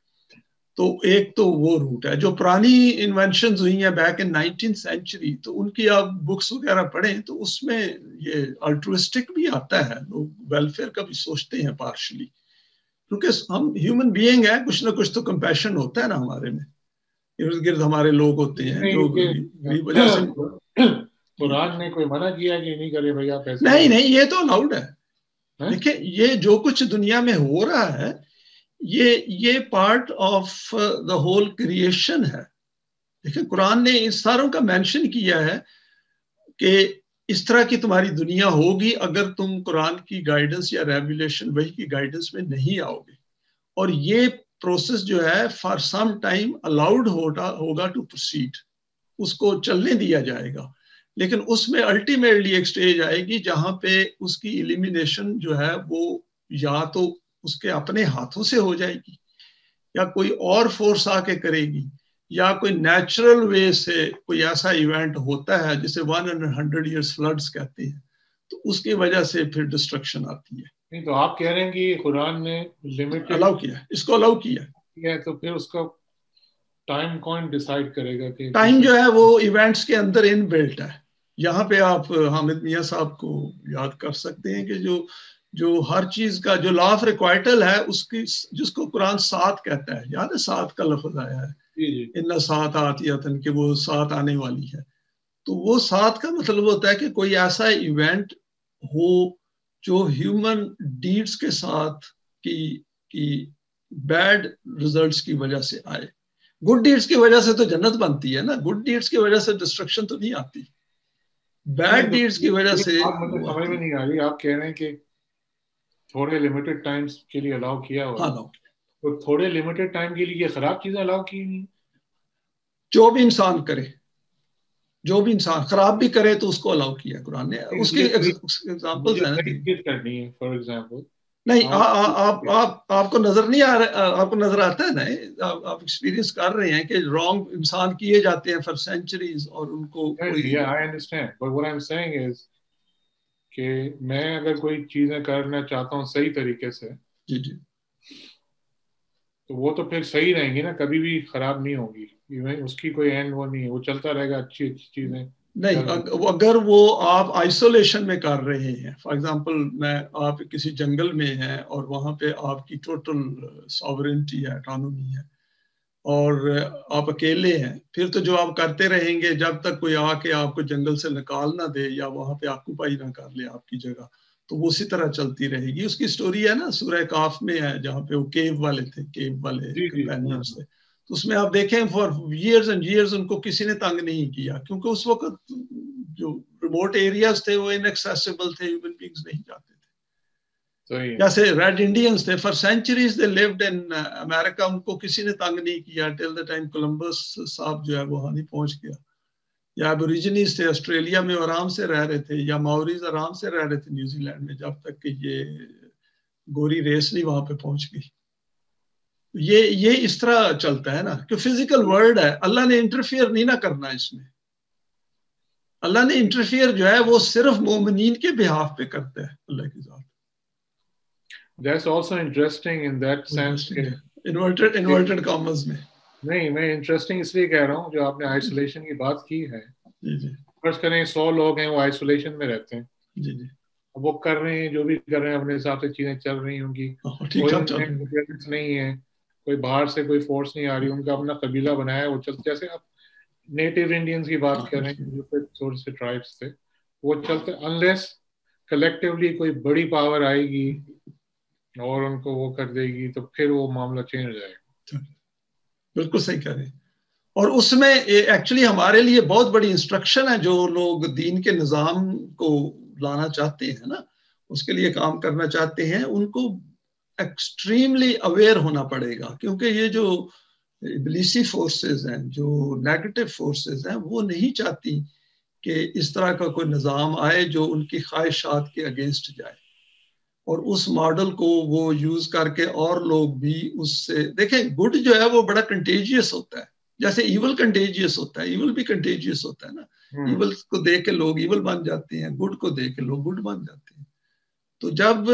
تو ایک تو وہ روٹ ہے. جو پرانی انوینشنز ہوئی ہیں بیک ان 19th سینچری، تو ان کی آپ بکس وغیرہ پڑھیں تو اس میں یہ الٹروسٹک بھی آتا ہے، لوگ ویلفیئر کا بھی سوچتے ہیں پارشلی، کیونکہ ہم ہیومن بینگ ہیں، کچھ نہ کچھ تو کمپیشن ہوتا ہے نا ہمارے میں. ارد گرد ہمارے لوگ ہوتے ہیں جو غریب وجہ سے. قرآن نے کوئی منع کیا کہ نہیں کرے بھائی آپ ایسے؟ نہیں، یہ تو الاؤڈ ہے. دیکھیں یہ جو کچھ دنیا میں ہو رہا ہے یہ part of the whole creation ہے. دیکھیں قرآن نے اس ساروں کا مینشن کیا ہے کہ اس طرح کی تمہاری دنیا ہوگی اگر تم قرآن کی گائیڈنس یا ریویلیشن وہی کی گائیڈنس میں نہیں آؤ گے. اور یہ پروسیس جو ہے فار سم ٹائم الاؤڈ ہوگا ٹو پروسیڈ، اس کو چلنے دیا جائے گا. لیکن اس میں الٹیمیٹلی ایک سٹیج آئے گی جہاں پہ اس کی ایلیمینیشن جو ہے وہ یا تو اس کے اپنے ہاتھوں سے ہو جائے گی، یا کوئی اور فورس آ کے کرے گی، یا کوئی نیچرل وے سے کوئی ایسا ایونٹ ہوتا ہے جسے 100 years floods کہتے ہیں، تو اس کی وجہ سے پھر ڈسٹرکشن آتی ہے. نہیں تو آپ کہہ رہے ہیں کہ قرآن نے لمیٹڈ الاؤ کیا ہے، اس کو الاؤ کیا ہے، تو پھر اس کا ٹائم کون ڈیسائیڈ کرے گا کہ ٹائم جو ہے وہ ایونٹس کے اندر ان بلٹ ہے. یہاں پہ آپ حامد میاں صاحب کو یاد کر سکتے ہیں کہ جو ہر چیز کا جو لا آف ریکوائٹل ہے اس کی، جس کو قرآن سات کہتا ہے، یاد ہے سات کا لفظ آیا ہے، ان سات آتیتن، کہ وہ سات آنے والی ہے. تو وہ سات کا مطلب ہوتا ہے کہ کوئی ایسا ایونٹ ہو جو ہیومن ڈیڈز کے ساتھ کی بیڈ ریزلٹس کی وجہ سے آئے. گڈ ڈیڈز کی وجہ سے تو جنت بنتی ہے نا، گڈ ڈیڈز کی وجہ سے ڈسٹرکشن تو نہیں آتی، بیڈ ڈیڈز کی وجہ سے. مجھے سمجھ میں نہیں آ رہی، آپ کہہ رہے ہیں کہ تھوڑے لمیٹڈ ٹائمز کے لیے الاؤ کیا ہوا، تو تھوڑے لمیٹڈ ٹائم کے لیے خراب چیزیں الاؤ کی نہیں؟ جو بھی انسان کرے، جو بھی انسان خراب بھی کرے تو اس کو الاؤ کیا قرآن نے. اس کی ایگزامپلز ہیں. فار ایگزامپل نہیں، آپ کو نظر نہیں آ رہا، آپ کو نظر آتا ہے نا، آپ ایکسپیرینس کر رہے ہیں کہ رانگ انسان کیے جاتے ہیں فار سینچریز، اور ان کو I understand, but what I'm saying is کہ میں اگر کوئی چیزیں کرنا چاہتا ہوں صحیح طریقے سے، جی تو وہ تو پھر صحیح رہیں گی نا، کبھی بھی خراب نہیں ہوگی، اس کی کوئی اینڈ وہ نہیں ہے، وہ چلتا رہے گا، اچھی چیزیں. نہیں، اگر وہ آپ آئسولیشن میں کر رہے ہیں، فار ایگزامپل آپ کسی جنگل میں ہیں اور وہاں پہ آپ کی ٹوٹل ساورنٹی ہے، اٹانومی ہے، اور آپ اکیلے ہیں، پھر تو جو آپ کرتے رہیں گے جب تک کوئی آ کے آپ کو جنگل سے نکال نہ دے یا وہاں پہ آکوپائی نہ کر لے آپ کی جگہ، تو وہ اسی طرح چلتی رہے گی. اس کی سٹوری ہے نا سورہ کاف میں ہے، جہاں پہ وہ کیو والے تھے، کیو والے جی جی کمپینینز تھے. تو اس میں آپ دیکھیں for years and years in کو کسی نے تنگ نہیں کیا، کیونکہ اس وقت جو ریموٹ ایریاز تھے وہ انیکسیسیبل تھے، ہیومن بینگز نہیں جاتے تھے. صحیح. جیسے ریڈ انڈینز تھے، for centuries they lived in امریکہ، ان کو کسی نے تنگ نہیں کیا ٹل دا ٹائم کولمبس صاحب جو ہے وہاں نہیں پہنچ گیا. یا ابوریجنیز تھے آسٹریلیا میں آرام سے رہ رہے تھے، یا ماوریز آرام سے رہ رہے تھے نیوزی لینڈ میں، جب تک کہ یہ گوری ریس نہیں وہاں پہ پہنچ گئی. یہ اس طرح چلتا ہے نا کہ فزیکل ورلڈ ہے، اللہ نے انٹرفیئر نہیں نہ کرنا اس میں. اللہ نے انٹرفیئر جو ہے وہ صرف مومنین کے بہاف پہ کرتا ہے اللہ کی ذات. That's also interesting in that sense کہ انورٹڈ کامز میں. نہیں، میں انٹرسٹنگ اس لیے کہہ رہا ہوں جو آپ نے آئسولیشن کی بات کی ہے. جی جی فرض کریں 100 لوگ ہیں وہ آئسولیشن میں رہتے ہیں، جی جی وہ کر رہے ہیں جو بھی کر رہے ہیں اپنے حساب سے چیزیں چل رہی ہوں گی، ٹھیک کوئی ٹھاک چل رہی ہے. انٹرفیئرنس نہیں ہے، کوئی باہر سے کوئی فورس نہیں آ رہی، ان کا اپنا قبیلہ بنایا ہے وہ چلتے. جیسے آپ نیٹو انڈینز کی بات کر رہے ہیں جو تھوڑے سے ٹرائبس تھے وہ چلتے، انلیس کلیکٹیولی کوئی بڑی پاور آئے گی اور ان کو وہ کر دے گی تو پھر وہ معاملہ چینج ہو جائے گا. بالکل صحیح کہہ رہے ہیں. اور اس میں ایکچولی ہمارے لیے بہت بڑی انسٹرکشن ہے، جو لوگ دین کے نظام کو لانا چاہتے ہیں نا، اس کے لیے کام کرنا چاہتے ہیں، ان کو ایکسٹریملی اویئر ہونا پڑے گا. کیونکہ یہ جو ابلیسی فورسز ہیں، جو نیگیٹو فورسز ہیں، وہ نہیں چاہتی کہ اس طرح کا کوئی نظام آئے جو ان کی خواہشات کے اگینسٹ جائے. اور اس ماڈل کو وہ یوز کر کے اور لوگ بھی اس سے دیکھیں. گڈ جو ہے وہ بڑا کنٹیجیس ہوتا ہے، جیسے ایول کنٹیجیس ہوتا ہے، ایول بھی کنٹیجیس ہوتا ہے نا. ایول کو دیکھ کے لوگ ایول بن جاتے ہیں، گڈ کو دیکھ کے لوگ گڈ بن جاتے ہیں. تو جب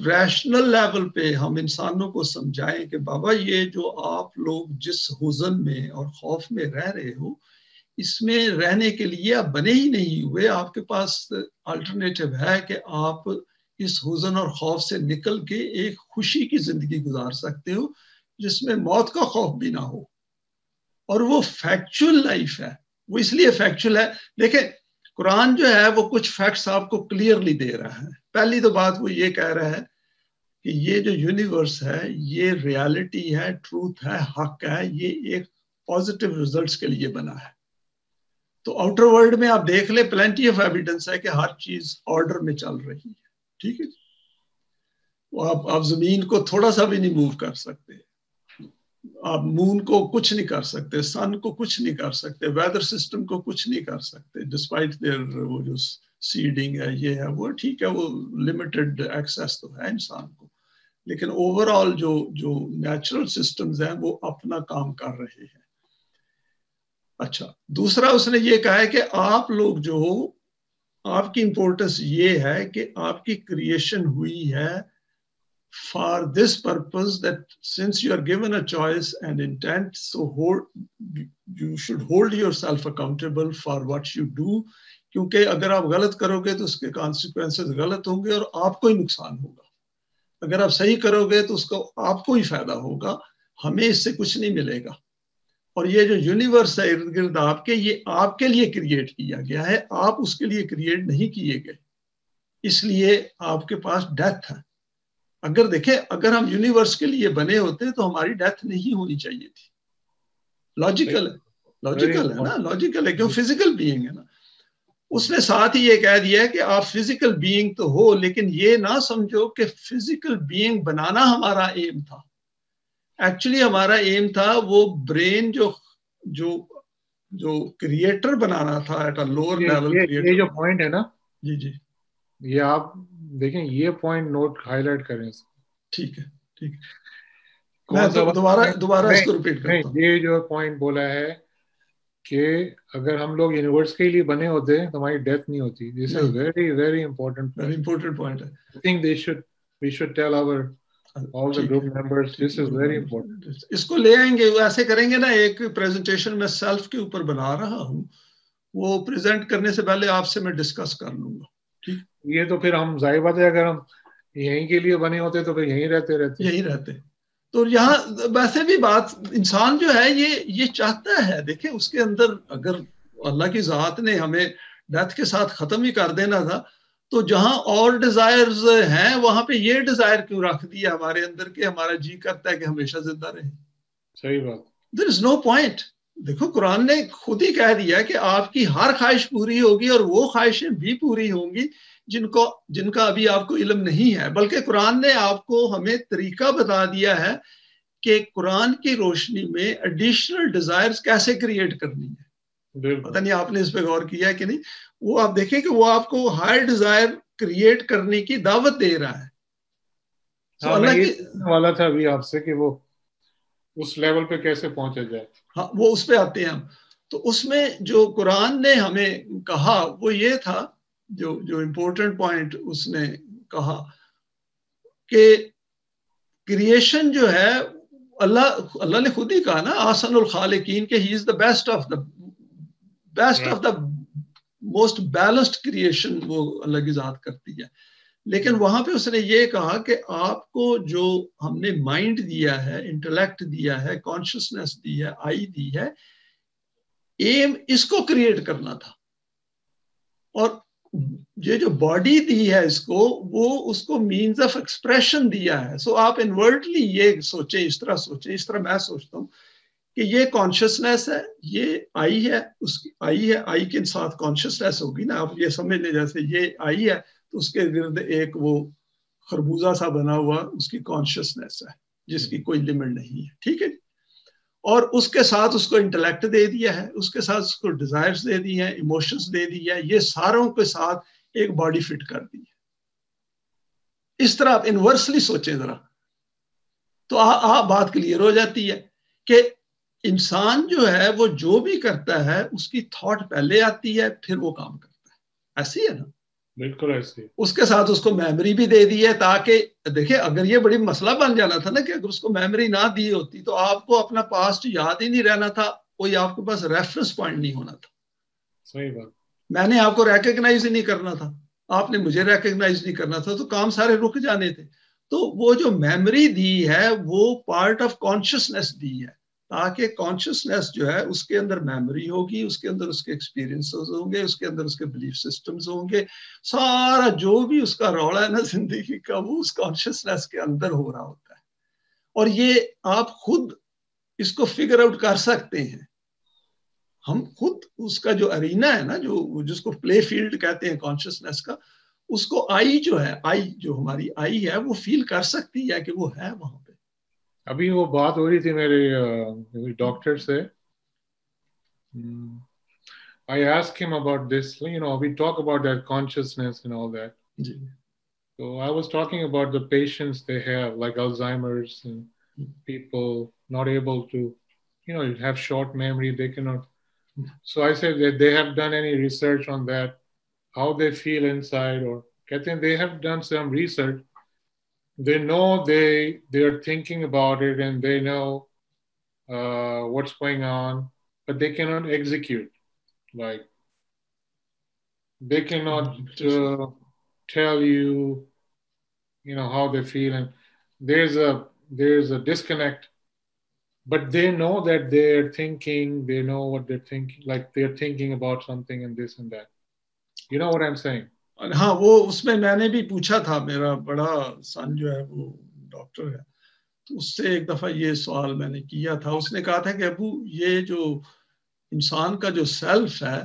ریشنل لیول پہ ہم انسانوں کو سمجھائیں کہ بابا یہ جو آپ لوگ جس حزن میں اور خوف میں رہ رہے ہو، اس میں رہنے کے لیے آپ بنے ہی نہیں ہوئے، آپ کے پاس الٹرنیٹو ہے کہ آپ اس حزن اور خوف سے نکل کے ایک خوشی کی زندگی گزار سکتے ہو جس میں موت کا خوف بھی نہ ہو. اور وہ فیکچول لائف ہے. وہ اس لیے فیکچول ہے، دیکھیں قرآن جو ہے وہ کچھ فیکٹس آپ کو کلیئرلی دے رہا ہے. پہلی تو بات وہ یہ کہہ رہا ہے کہ یہ جو یونیورس ہے یہ ریالٹی ہے، ٹروتھ ہے، حق ہے، یہ ایک پازیٹیو ریزلٹس کے لیے بنا ہے. تو آؤٹر ورلڈ میں آپ دیکھ لیں، پلینٹی آف ایویڈنس ہے کہ ہر چیز آرڈر میں چل رہی ہے. ٹھیک ہے، آپ زمین کو تھوڑا سا بھی نہیں موو کر سکتے، آپ مون کو کچھ نہیں کر سکتے، سن کو کچھ نہیں کر سکتے، ویدر سسٹم کو کچھ نہیں کر سکتے، ڈسپائٹ دیئر وہ جو سیڈنگ ہے یہ ہے وہ ٹھیک ہے، وہ لمیٹڈ ایکسیس تو ہے انسان کو، لیکن اوور آل جو نیچرل سسٹمز ہیں وہ اپنا کام کر رہے ہیں. اچھا، دوسرا اس نے یہ کہا ہے کہ آپ لوگ جو ہو، آپ کی امپورٹنس یہ ہے کہ آپ کی کریشن ہوئی ہے for this purpose, that since you are given a choice and intent, so you should hold yourself accountable for what you do. کیونکہ اگر آپ غلط کرو گے تو اس کے کانسیکوینسز غلط ہوں گے اور آپ کو ہی نقصان ہوگا. اگر آپ صحیح کرو گے تو اس کو آپ کو ہی فائدہ ہوگا، ہمیں اس سے کچھ نہیں ملے گا. اور یہ جو یونیورس ہے ارد گرد آپ کے، یہ آپ کے لیے کریٹ کیا گیا ہے، آپ اس کے لیے کریٹ نہیں کیے گئے. اس لیے آپ کے پاس ڈیتھ ہے. اگر دیکھیں، اگر ہم یونیورس کے لیے بنے ہوتے تو ہماری ڈیتھ نہیں ہونی چاہیے تھی. لاجیکل ہے نا، لاجیکل ہے، کیوں فزیکل بینگ ہے نا. اس نے ساتھ ہی یہ کہہ دیا ہے کہ آپ فزیکل بینگ تو ہو، لیکن یہ نہ سمجھو کہ فزیکل بینگ بنانا ہمارا ایم تھا. ایکچولی ہمارا ایم تھا وہ برین جو کریٹر بنانا تھا ایٹ اے لوور لیول. یہ جو پوائنٹ ہے نا، جی جی، یہ آپ دیکھیں، یہ پوائنٹ نوٹ ہائی لائٹ کریں. ٹھیک ہے ٹھیک ہے، میں کون سا دوبارہ اس کو ریپیٹ کرتا ہوں. یہ جو پوائنٹ بولا ہے کہ اگر ہم لوگ یونیورس کے لیے بنے ہوتے تو ہماری ڈیتھ نہیں ہوتی. This is very very important point ہے. I think we should tell all the group members this is very important. اس کو لے آئیں گے، ایسے کریں گے نا. ایک پریزنٹیشن میں سیلف کے اوپر بنا رہا ہوں، وہ پریزنٹ کرنے سے پہلے آپ سے میں ڈسکس کر لوں گا. ٹھیک، یہ تو پھر ہم ظاہر بات ہے اگر ہم یہیں کے لیے بنے ہوتے تو پھر یہیں رہتے. تو یہاں ویسے بھی بات انسان جو ہے یہ چاہتا ہے, دیکھیں اس کے اندر اگر اللہ کی ذات نے ہمیں ڈیتھ کے ساتھ ختم ہی کر دینا تھا تو جہاں اور ڈیزائرز ہیں وہاں پہ یہ ڈیزائر کیوں رکھ دیا ہمارے اندر کہ ہمارا جی کرتا ہے کہ ہمیشہ زندہ رہیں. صحیح بات. There is no point. دیکھو قرآن نے خود ہی کہہ دیا کہ آپ کی ہر خواہش پوری ہوگی اور وہ خواہشیں بھی پوری ہوں گی جن کا ابھی آپ کو علم نہیں ہے, بلکہ قرآن نے آپ کو ہمیں طریقہ بتا دیا ہے کہ قرآن کی روشنی میں ایڈیشنل ڈیزائرز کیسے کریٹ کرنی ہے. پتہ نہیں آپ نے اس پہ غور کیا ہے کہ نہیں. وہ آپ دیکھیں کہ وہ آپ کو ہائر ڈیزائر کریٹ کرنے کی دعوت دے رہا ہے. ہاں میں یہ والا تھا ابھی آپ سے کہ وہ اس لیول پہ کیسے پہنچا جائے. ہاں وہ اس پہ آتے ہیں ہم. تو اس میں جو قرآن نے ہمیں کہا وہ یہ تھا, جو امپورٹنٹ پوائنٹ اس نے کہا کہ کریشن جو ہے اللہ نے خود ہی کہا نا احسن الخالقین کہ he is the best of the most balanced creation وہ اللہ کی ذات کرتی ہے. لیکن وہاں پہ اس نے یہ کہا کہ آپ کو جو ہم نے مائنڈ دیا ہے, انٹلیکٹ دیا ہے, کانشسنس دی ہے, آئی دی ہے, ایم اس کو کریٹ کرنا تھا. اور یہ جو باڈی دی ہے اس کو, وہ اس کو مینز آف ایکسپریشن دیا ہے. سو آپ انورٹلی یہ سوچیں, اس طرح سوچیں, اس طرح میں سوچتا ہوں کہ یہ کانشسنس ہے, یہ آئی ہے, اس کی آئی ہے, آئی کے ساتھ کانشسنس ہوگی نا. آپ یہ سمجھ لیں جیسے یہ آئی ہے تو اس کے گرد ایک وہ خربوزہ سا بنا ہوا اس کی کانشسنس ہے جس کی کوئی لمٹ نہیں ہے, ٹھیک ہے. اور اس کے ساتھ اس کو انٹلیکٹ دے دیا ہے, اس کے ساتھ اس کو ڈیزائرز دے دی ہیں, ایموشنز دے دی ہے, یہ ساروں کے ساتھ ایک باڈی فٹ کر دی ہے. اس طرح آپ انورسلی سوچیں ذرا تو بات کلیئر ہو جاتی ہے کہ انسان جو ہے وہ جو بھی کرتا ہے اس کی تھاٹ پہلے آتی ہے پھر وہ کام کرتا ہے. ایسی ہے نا, بالکل ایسے. اس کے ساتھ اس کو میموری بھی دے دی ہے تاکہ دیکھیں اگر یہ بڑی مسئلہ بن جانا تھا نا کہ اگر اس کو میموری نہ دی ہوتی تو آپ کو اپنا پاسٹ یاد ہی نہیں رہنا تھا, کوئی آپ کے پاس ریفرنس پوائنٹ نہیں ہونا تھا. صحیح بات. میں نے آپ کو ریکگنائز ہی نہیں کرنا تھا, آپ نے مجھے ریکگنائز نہیں کرنا تھا, تو کام سارے رک جانے تھے. تو وہ جو میموری دی ہے وہ پارٹ آف کانشسنس دی ہے تاکہ کانشسنس جو ہے اس کے اندر میموری ہوگی, اس کے اندر اس کے ایکسپیرینسز ہوں گے, اس کے اندر اس کے بلیف سسٹمز ہوں گے, سارا جو بھی اس کا رولا ہے نا زندگی کا وہ اس کانشسنس کے اندر ہو رہا ہوتا ہے. اور یہ آپ خود اس کو فگر آؤٹ کر سکتے ہیں. ہم خود اس کا جو ارینا ہے نا, جس کو پلے فیلڈ کہتے ہیں کانشسنس کا, اس کو آئی جو ہے, آئی جو ہماری آئی ہے وہ فیل کر سکتی ہے کہ وہ ہے وہاں پہ. ابھی وہ بات ہو رہی تھی میرے ڈاکٹر سے. I asked him about this, we talk about that consciousness and all that. So I was talking about the patients they have, like Alzheimer's and people not able to, have short memory, they cannot. So I said that they have done any research on that, how they feel inside, or they have done some research. They know they are thinking about it and they know what's going on, but they cannot execute. Like they cannot tell you, how they feel, and there's a disconnect. But they know that they're thinking, they know what they're thinking, like they're thinking about something and this and that. You know what I'm saying? ہاں وہ اس میں نے بھی پوچھا تھا, میرا بڑا سن جو ہے وہ ڈاکٹر ہے, تو اس سے ایک دفعہ یہ سوال میں نے کیا تھا. اس نے کہا تھا کہ ابو یہ جو انسان کا جو سیلف ہے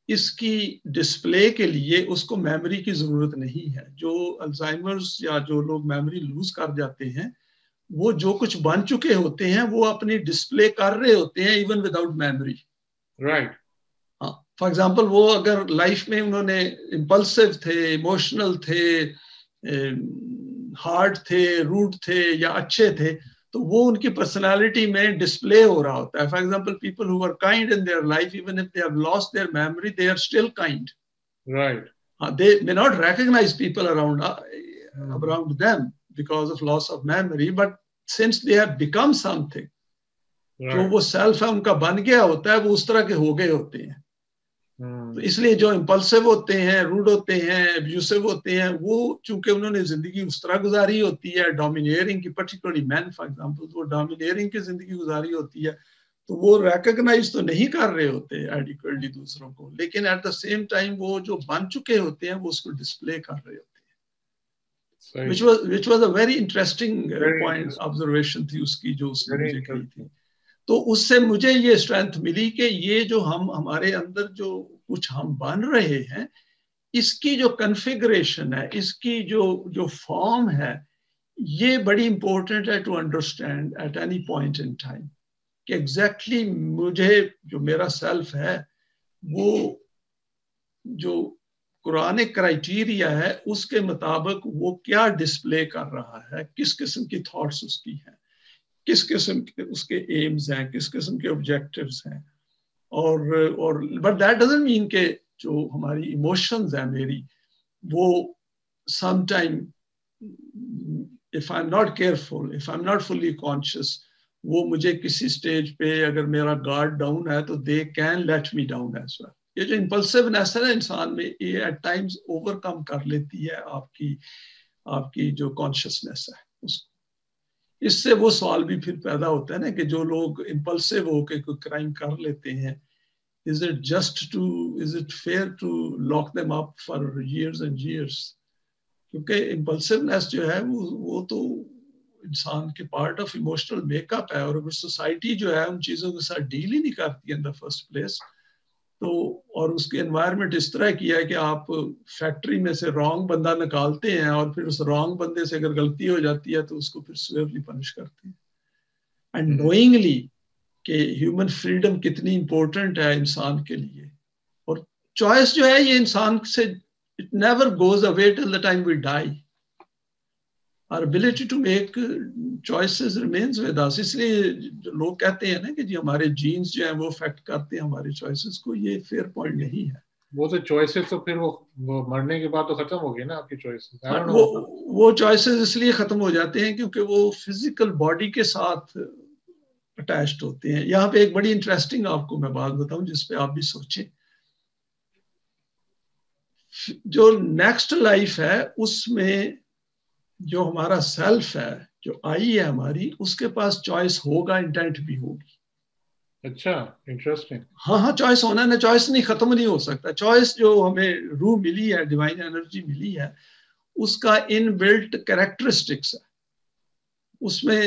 اس کی ڈسپلے کے لیے اس کو میموری کی ضرورت نہیں ہے. جو الزائمرز یا جو لوگ میموری لوز کر جاتے ہیں وہ جو کچھ بن چکے ہوتے ہیں وہ اپنی ڈسپلے کر رہے ہوتے ہیں ایون وداؤٹ میموری. رائٹ. ہاں فار ایگزامپل وہ اگر لائف میں انہوں نے امپلسو تھے, ایموشنل تھے, ہارڈ تھے, روڈ تھے یا اچھے تھے, تو وہ ان کی پرسنالٹی میں ڈسپلے ہو رہا ہوتا ہے. For example people who are kind in their life even if they have lost their memory they are still kind. Right. They may not recognize people around them because of loss of memory, but since they have become something, جو وہ self ہے ان کا بن گیا ہوتا ہے, وہ اس طرح کے ہو گئے ہوتے ہیں. تو اس لیے جو امپلسو ہوتے ہیں, روڈ ہوتے ہیں, ابیوسو ہوتے ہیں, وہ چونکہ انہوں نے زندگی اس طرح گزاری ہوتی ہے, ڈومینیئرنگ کی, پرٹیکولرلی مین فار ایگزامپل, وہ ڈومینیئرنگ کی زندگی گزاری ہوتی ہے, تو وہ ریکگنائز تو نہیں کر رہے ہوتے ایڈیکویٹلی دوسروں کو, لیکن ایٹ دا سیم ٹائم وہ جو بن چکے ہوتے ہیں وہ اس کو ڈسپلے کر رہے ہوتے ہیں. which was a very interesting point observation تھی اس کی جو اس نے مجھے کہی تھی. تو اس سے مجھے یہ اسٹرینتھ ملی کہ یہ جو ہمارے اندر جو کچھ ہم بن رہے ہیں, اس کی جو کنفیگریشن ہے, اس کی جو فارم ہے, یہ بڑی امپورٹنٹ ہے to understand at any point in time, کہ ایگزیکٹلی مجھے جو میرا سیلف ہے وہ جو قرآن کرائیٹیریا ہے اس کے مطابق وہ کیا ڈسپلے کر رہا ہے, کس قسم کی تھاٹس اس کی ہیں, کس قسم کے اس کے ایمز ہیں, کس قسم کے آبجیکٹیوز ہیں. اور بٹ دیٹ ڈزنٹ مین کہ جو ہماری ایموشنز ہیں میری, وہ some time if I'm not careful, if I'm not fully conscious, وہ مجھے کسی سٹیج پہ اگر میرا گارڈ ڈاؤن ہے تو they can let me down as well. یہ جو امپلسونیس ہے نا انسان میں, یہ ایٹ ٹائمز اوور کم کر لیتی ہے آپ کی جو کانشیسنیس ہے اس کو. اس سے وہ سوال بھی پھر پیدا ہوتا ہے نا کہ جو لوگ امپلسو ہو کے کوئی کرائم کر لیتے ہیں, is it fair to lock them up for years and years? کیونکہ امپلسونیس جو ہے وہ تو انسان کے part of emotional make up ہے, اور اگر سوسائٹی جو ہے ان چیزوں کے ساتھ ڈیل ہی نہیں کرتی ان دا فرسٹ پلیس, تو اور اس کے انوائرمنٹ اس طرح کیا ہے کہ آپ فیکٹری میں سے رانگ بندہ نکالتے ہیں اور پھر اس رانگ بندے سے اگر غلطی ہو جاتی ہے تو اس کو پھر سویئرلی پنش کرتے ہیں, اینڈ نوئنگلی کہ ہیومن فریڈم کتنی امپورٹنٹ ہے انسان کے لیے. اور چوائس جو ہے یہ انسان سے it never goes away till the time we die. Our ability to make choices remains with us. اس لیے لوگ کہتے ہیں نا کہ جی ہمارے جینز جو ہیں وہ افیکٹ کرتے ہیں ہماری چوائسز کو, یہ فیئر پوائنٹ نہیں ہے. وہ تو چوائسز تو پھر وہ مرنے کے بعد تو ختم ہو گئی نا آپ کی چوائسز. وہ چوائسز اس لیے ختم ہو جاتے ہیں کیونکہ وہ فزیکل باڈی کے ساتھ اٹیچڈ ہوتے ہیں. یہاں پہ ایک بڑی انٹرسٹنگ آپ کو میں بات بتاؤں جس پہ آپ بھی سوچیں. جو نیکسٹ لائف ہے اس میں جو ہمارا سیلف ہے, جو آئی ہے ہماری, اس کے پاس چوائس ہوگا, انٹینٹ بھی ہوگی. اچھا, انٹرسٹنگ. ہاں چوائس ہونا ہے نا, چوائس نہیں, ختم نہیں ہو سکتا. چوائس جو ہمیں روح ملی ہے, ڈیوائن انرجی ملی ہے, اس کا ان بلٹ کریکٹرسٹکس ہے, اس میں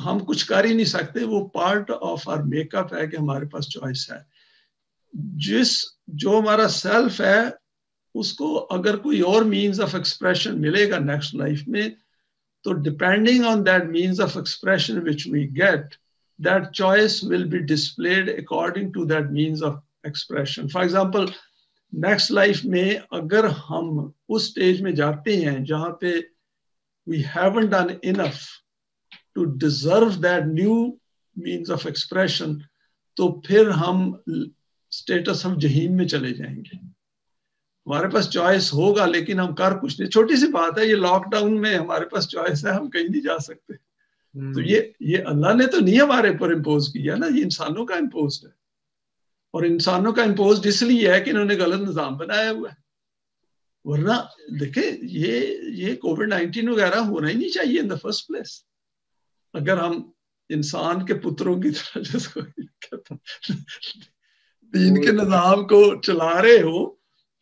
ہم کچھ کر ہی نہیں سکتے. وہ part of our make up ہے کہ ہمارے پاس چوائس ہے. جو ہمارا سیلف ہے اس کو اگر کوئی اور مینز آف ایکسپریشن ملے گا نیکسٹ لائف میں, تو depending on that means of expression which we get, that choice will be displayed according to that means of expression. For example next life میں اگر ہم اس اسٹیج میں جاتے ہیں جہاں پہ we haven't done enough to deserve that new means of expression, تو پھر ہم اسٹیٹس آف جہیم میں چلے جائیں گے. ہمارے پاس چوائس ہوگا لیکن ہم کر کچھ نہیں. چھوٹی سی بات ہے, یہ لاک ڈاؤن میں ہمارے پاس چوائس ہے, ہم کہیں نہیں جا سکتے. تو یہ اللہ نے تو نہیں ہمارے اوپر امپوز کیا نا, یہ انسانوں کا امپوزڈ ہے. اور انسانوں کا امپوزڈ اس لیے ہے کہ انہوں نے غلط نظام بنایا ہوا ہے. ورنہ دیکھیں یہ کووڈ-19 وغیرہ ہونا ہی نہیں چاہیے ان دا فرسٹ پلیس. اگر ہم انسان کے پتروں کی طرح جس کو دین کے نظام کو چلا رہے ہو,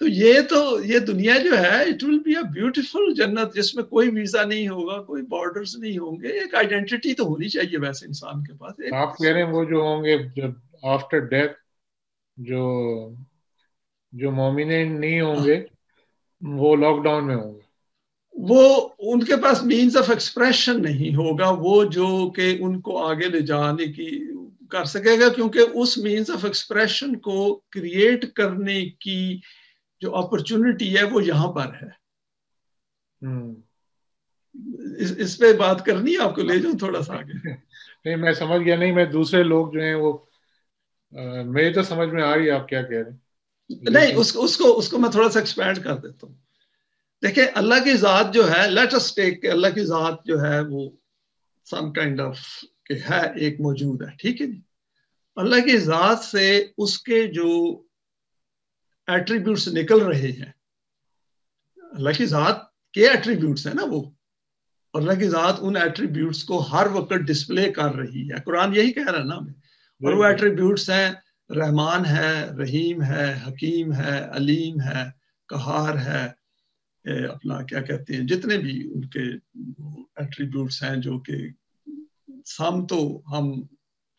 تو یہ دنیا جو ہے it will be a beautiful جنت جس میں کوئی ویزا نہیں ہوگا, کوئی بارڈرز نہیں ہوں گے. ایک آئیڈینٹی تو ہونی چاہیے ویسے انسان کے پاس. آپ کہہ رہے ہیں وہ جو ہوں گے جب آفٹر ڈیتھ جو مومنین نہیں ہوں گے وہ لاک ڈاؤن میں ہوں گے, وہ ان کے پاس مینز آف ایکسپریشن نہیں ہوگا, وہ جو کہ ان کو آگے لے جانے کی کر سکے گا, کیونکہ اس مینز آف ایکسپریشن کو کریٹ کرنے کی جو اپرچونٹی ہے وہ یہاں پر ہے. اس پہ بات کرنی ہے آپ کو, لے جاؤں تھوڑا سا آگے. نہیں میں سمجھ گیا, نہیں میں دوسرے لوگ جو ہیں وہ میری تو سمجھ میں آ رہی ہے آپ کیا کہہ رہے ہیں. نہیں اس کو میں تھوڑا سا ایکسپینڈ کر دیتا ہوں. دیکھیں اللہ کی ذات جو ہے, لیٹ اس ٹیک کہ اللہ کی ذات جو ہے وہ سم کائنڈ آف کہ ہے, ایک موجود ہے, ٹھیک ہے جی. اللہ کی ذات سے اس کے جو ایٹریبیوٹس نکل رہے ہیں. اللہ کی ذات کے ایٹریبیوٹس ہیں نا وہ, اور اللہ کی ذات ان ایٹریبیوٹس کو ہر وقت ڈسپلے کر رہی ہے. قرآن یہی کہہ رہا ہے نا ہمیں. اور وہ ایٹریبیوٹس ہیں رحمان ہے, رحیم ہے, حکیم ہے, علیم ہے, قہار ہے, اپنا کیا کہتے ہیں جتنے بھی ان کے ایٹریبیوٹس ہیں جو کہ سم تو ہم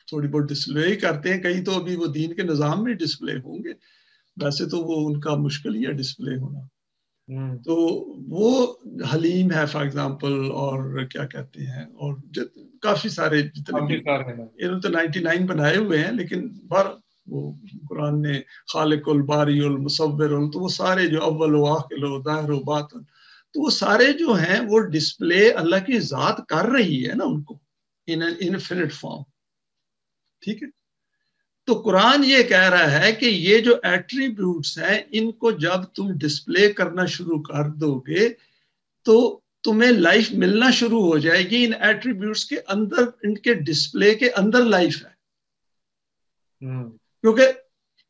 تھوڑی بہت ڈسپلے ہی کرتے ہیں, کئی تو ابھی وہ دین کے نظام میں ڈسپلے ہوں گے, ویسے تو وہ ان کا مشکل ہی ہے ڈسپلے ہونا. تو وہ حلیم ہے فار ایگزامپل, اور کیا کہتے ہیں, اور کافی سارے جتنے بھی, انہوں نے 99 بنائے ہوئے ہیں, لیکن بر وہ قرآن نے خالق الباری المصور, تو وہ سارے جو اول و آخر و ظاہر و باطن, تو وہ سارے جو ہیں وہ ڈسپلے اللہ کی ذات کر رہی ہے نا ان کو ان این انفینٹ فارم. ٹھیک ہے, تو قرآن یہ کہہ رہا ہے کہ یہ جو ایٹریبیوٹس ہیں ان کو جب تم ڈسپلے کرنا شروع کر دو گے تو تمہیں لائف ملنا شروع ہو جائے گی. ان ایٹریبیوٹس کے اندر, ان کے ڈسپلے کے اندر لائف ہے. کیونکہ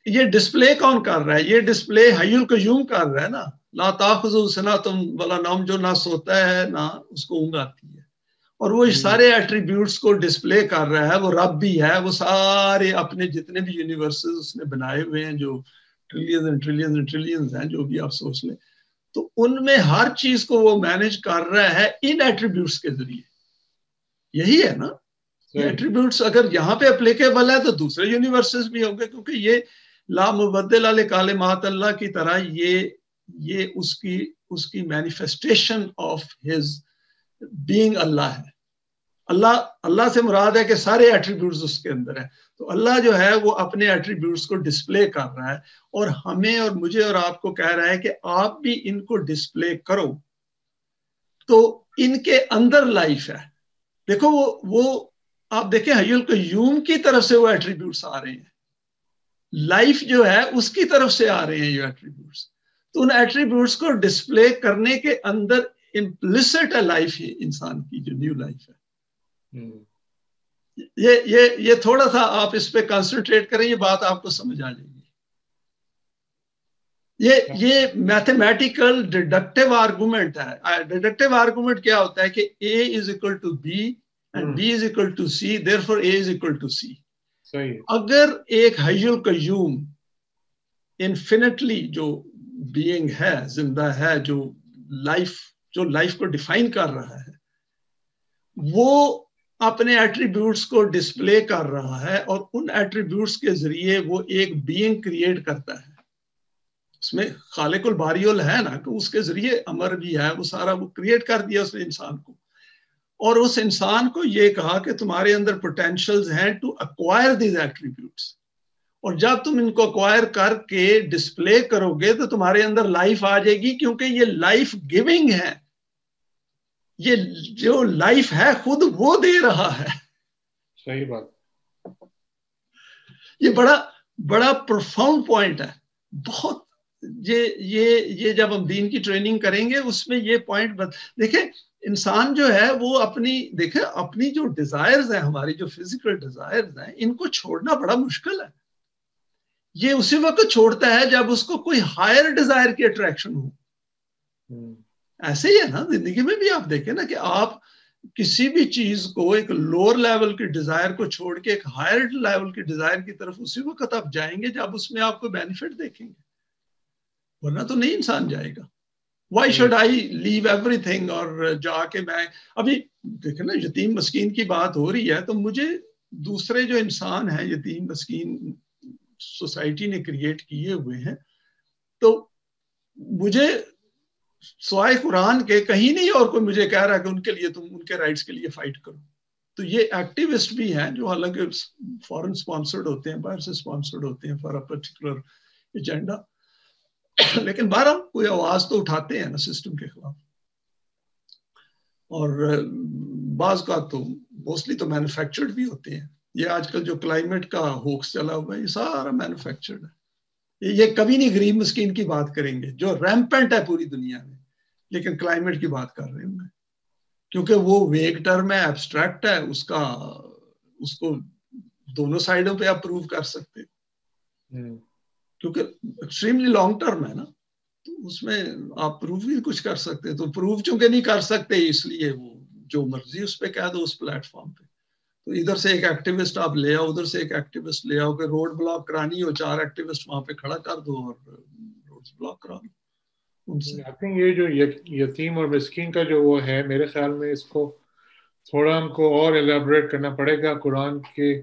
یہ ڈسپلے کون کر رہا ہے؟ یہ ڈسپلے حی القیوم کر رہا ہے نا. لا تاخذہ سنۃ ولا نوم, جو نہ سوتا ہے نہ اس کو اونگ آتی ہے, اور وہ سارے ایٹریبیوٹس کو ڈسپلے کر رہا ہے. وہ رب بھی ہے, وہ سارے اپنے جتنے بھی یونیورسز اس نے بنائے ہوئے ہیں, جو trillions and trillions and trillions ہیں, جو بھی آپ سوچ لیں, تو ان میں ہر چیز کو وہ مینج کر رہا ہے ان ایٹریبیوٹس کے ذریعے. یہی ہے نا, یہ ایٹریبیوٹس اگر یہاں پہ اپلیکیبل ہے تو دوسرے یونیورسز بھی ہوں گے, کیونکہ یہ لا مبدل لکلمات اللہ کی طرح یہ اس کی مینیفیسٹیشن آف ہز بینگ اللہ ہے. اللہ سے مراد ہے کہ سارے ایٹریبیوٹس اس کے اندر ہیں. تو اللہ جو ہے وہ اپنے ایٹریبیوٹس کو ڈسپلے کر رہا ہے, اور ہمیں اور مجھے اور آپ کو کہہ رہا ہے کہ آپ بھی ان کو ڈسپلے کرو. تو ان کے اندر لائف ہے. دیکھو وہ آپ دیکھیں حی القیوم کی طرف سے وہ ایٹریبیوٹس آ رہے ہیں, لائف جو ہے اس کی طرف سے آ رہے ہیں یہ ایٹریبیوٹس. تو ان ایٹریبیوٹس کو ڈسپلے کرنے کے اندر امپلیسٹ ہے لائف, یہ انسان کی جو نیو لائف ہے. یہ تھوڑا سا آپ اس پہ کنسنٹریٹ کریں, یہ بات آپ کو سمجھ آ جائے گی. یہ میتھمیٹیکل ڈیڈکٹیو آرگومنٹ ہے. ڈیڈکٹیو آرگومنٹ کیا ہوتا ہے کہ A is equal to B and B is equal to C, therefore A is equal to C. اگر ایک حی القیوم انفینٹلی جو بینگ ہے, زندہ ہے, جو لائف کو ڈیفائن کر رہا ہے, وہ اپنے ایٹریبیوٹس کو ڈسپلے کر رہا ہے, اور ان ایٹریبیوٹس کے ذریعے وہ ایک بینگ کریٹ کرتا ہے. اس میں خالق الباری ہے نا, کہ اس کے ذریعے امر بھی ہے, وہ سارا وہ کریٹ کر دیا اس نے انسان کو, اور اس انسان کو یہ کہا کہ تمہارے اندر پوٹینشلز ہیں ٹو ایکوائر دیز ایٹریبیوٹس, اور جب تم ان کو ایکوائر کر کے ڈسپلے کرو گے تو تمہارے اندر لائف آ جائے گی, کیونکہ یہ لائف گیونگ ہے. یہ جو لائف ہے خود وہ دے رہا ہے. صحیح بات. یہ بڑا پروفاؤنڈ پوائنٹ ہے بہت. یہ جب ہم دین کی ٹریننگ کریں گے اس میں یہ پوائنٹ دیکھیں, انسان جو ہے وہ اپنی جو ڈیزائرز ہیں, ہماری جو فزیکل ڈیزائرز ہیں, ان کو چھوڑنا بڑا مشکل ہے. یہ اسی وقت چھوڑتا ہے جب اس کو کوئی ہائر ڈیزائر کی اٹریکشن ہو. ایسے ہی ہے نا زندگی میں بھی, آپ دیکھیں نا کہ آپ کسی بھی چیز کو ایک لوور لیول کی ڈیزائر کو چھوڑ کے ایک ہائر لیول کی ڈیزائر کی طرف اسی وقت آپ جائیں گے جب اس میں آپ کو بینیفٹ دیکھیں گے, ورنہ تو نہیں انسان جائے گا. وائی شوڈ آئی لیو ایوری تھنگ, اور جا کے میں ابھی دیکھیں نا یتیم مسکین کی بات ہو رہی ہے, تو مجھے دوسرے جو انسان ہیں یتیم مسکین سوسائٹی نے کریٹ کیے ہوئے ہیں, تو مجھے سوائے قرآن کے کہیں نہیں اور کوئی مجھے کہہ رہا کہ ان کے لیے تم ان کے رائٹس کے لیے فائٹ کرو. تو یہ ایکٹیوسٹ بھی ہیں جو حالانکہ فورن سپانسرڈ ہوتے ہیں, باہر سے سپانسرڈ ہوتے ہیں فار اے پرٹیکولر ایجنڈا, لیکن بہرحال کوئی آواز تو اٹھاتے ہیں نا سسٹم کے خلاف. اور بعض کا تو موسٹلی تو مینوفیکچرڈ بھی ہوتے ہیں. یہ آج کل جو کلائمیٹ کا ہوکس چلا ہوا ہے, یہ سارا مینوفیکچرڈ ہے. یہ کبھی نہیں غریب مسکین کی بات کریں گے جو ریمپنٹ ہے پوری دنیا میں, لیکن کلائمیٹ کی بات کر رہے ہوں گے, کیونکہ وہ ویگ ٹرم ہے, ایبسٹریکٹ ہے, اس کو دونوں سائڈوں پہ آپ پروو کر سکتے. کیونکہ ایکسٹریملی لانگ ٹرم ہے نا، تو اس میں آپ پروف بھی کچھ کر سکتے ہیں. تو پروف چونکہ نہیں کر سکتے اس لیے وہ جو مرضی اس پہ کہہ دو اس پلیٹ فارم پہ. تو ادھر سے ایک ایکٹیوسٹ آپ لے آؤ، ادھر سے ایک ایکٹیوسٹ لے آؤ کہ روڈ بلاک کرانی ہو 4 ایکٹیوسٹ وہاں پہ کھڑا کر دو اور روڈ بلاک کرا دو ان سے. I think یہ جو یتیم اور مسکین کا جو وہ ہے، میرے خیال میں اس کو تھوڑا ہم کو اور ایلیبریٹ کرنا پڑے گا قرآن کے.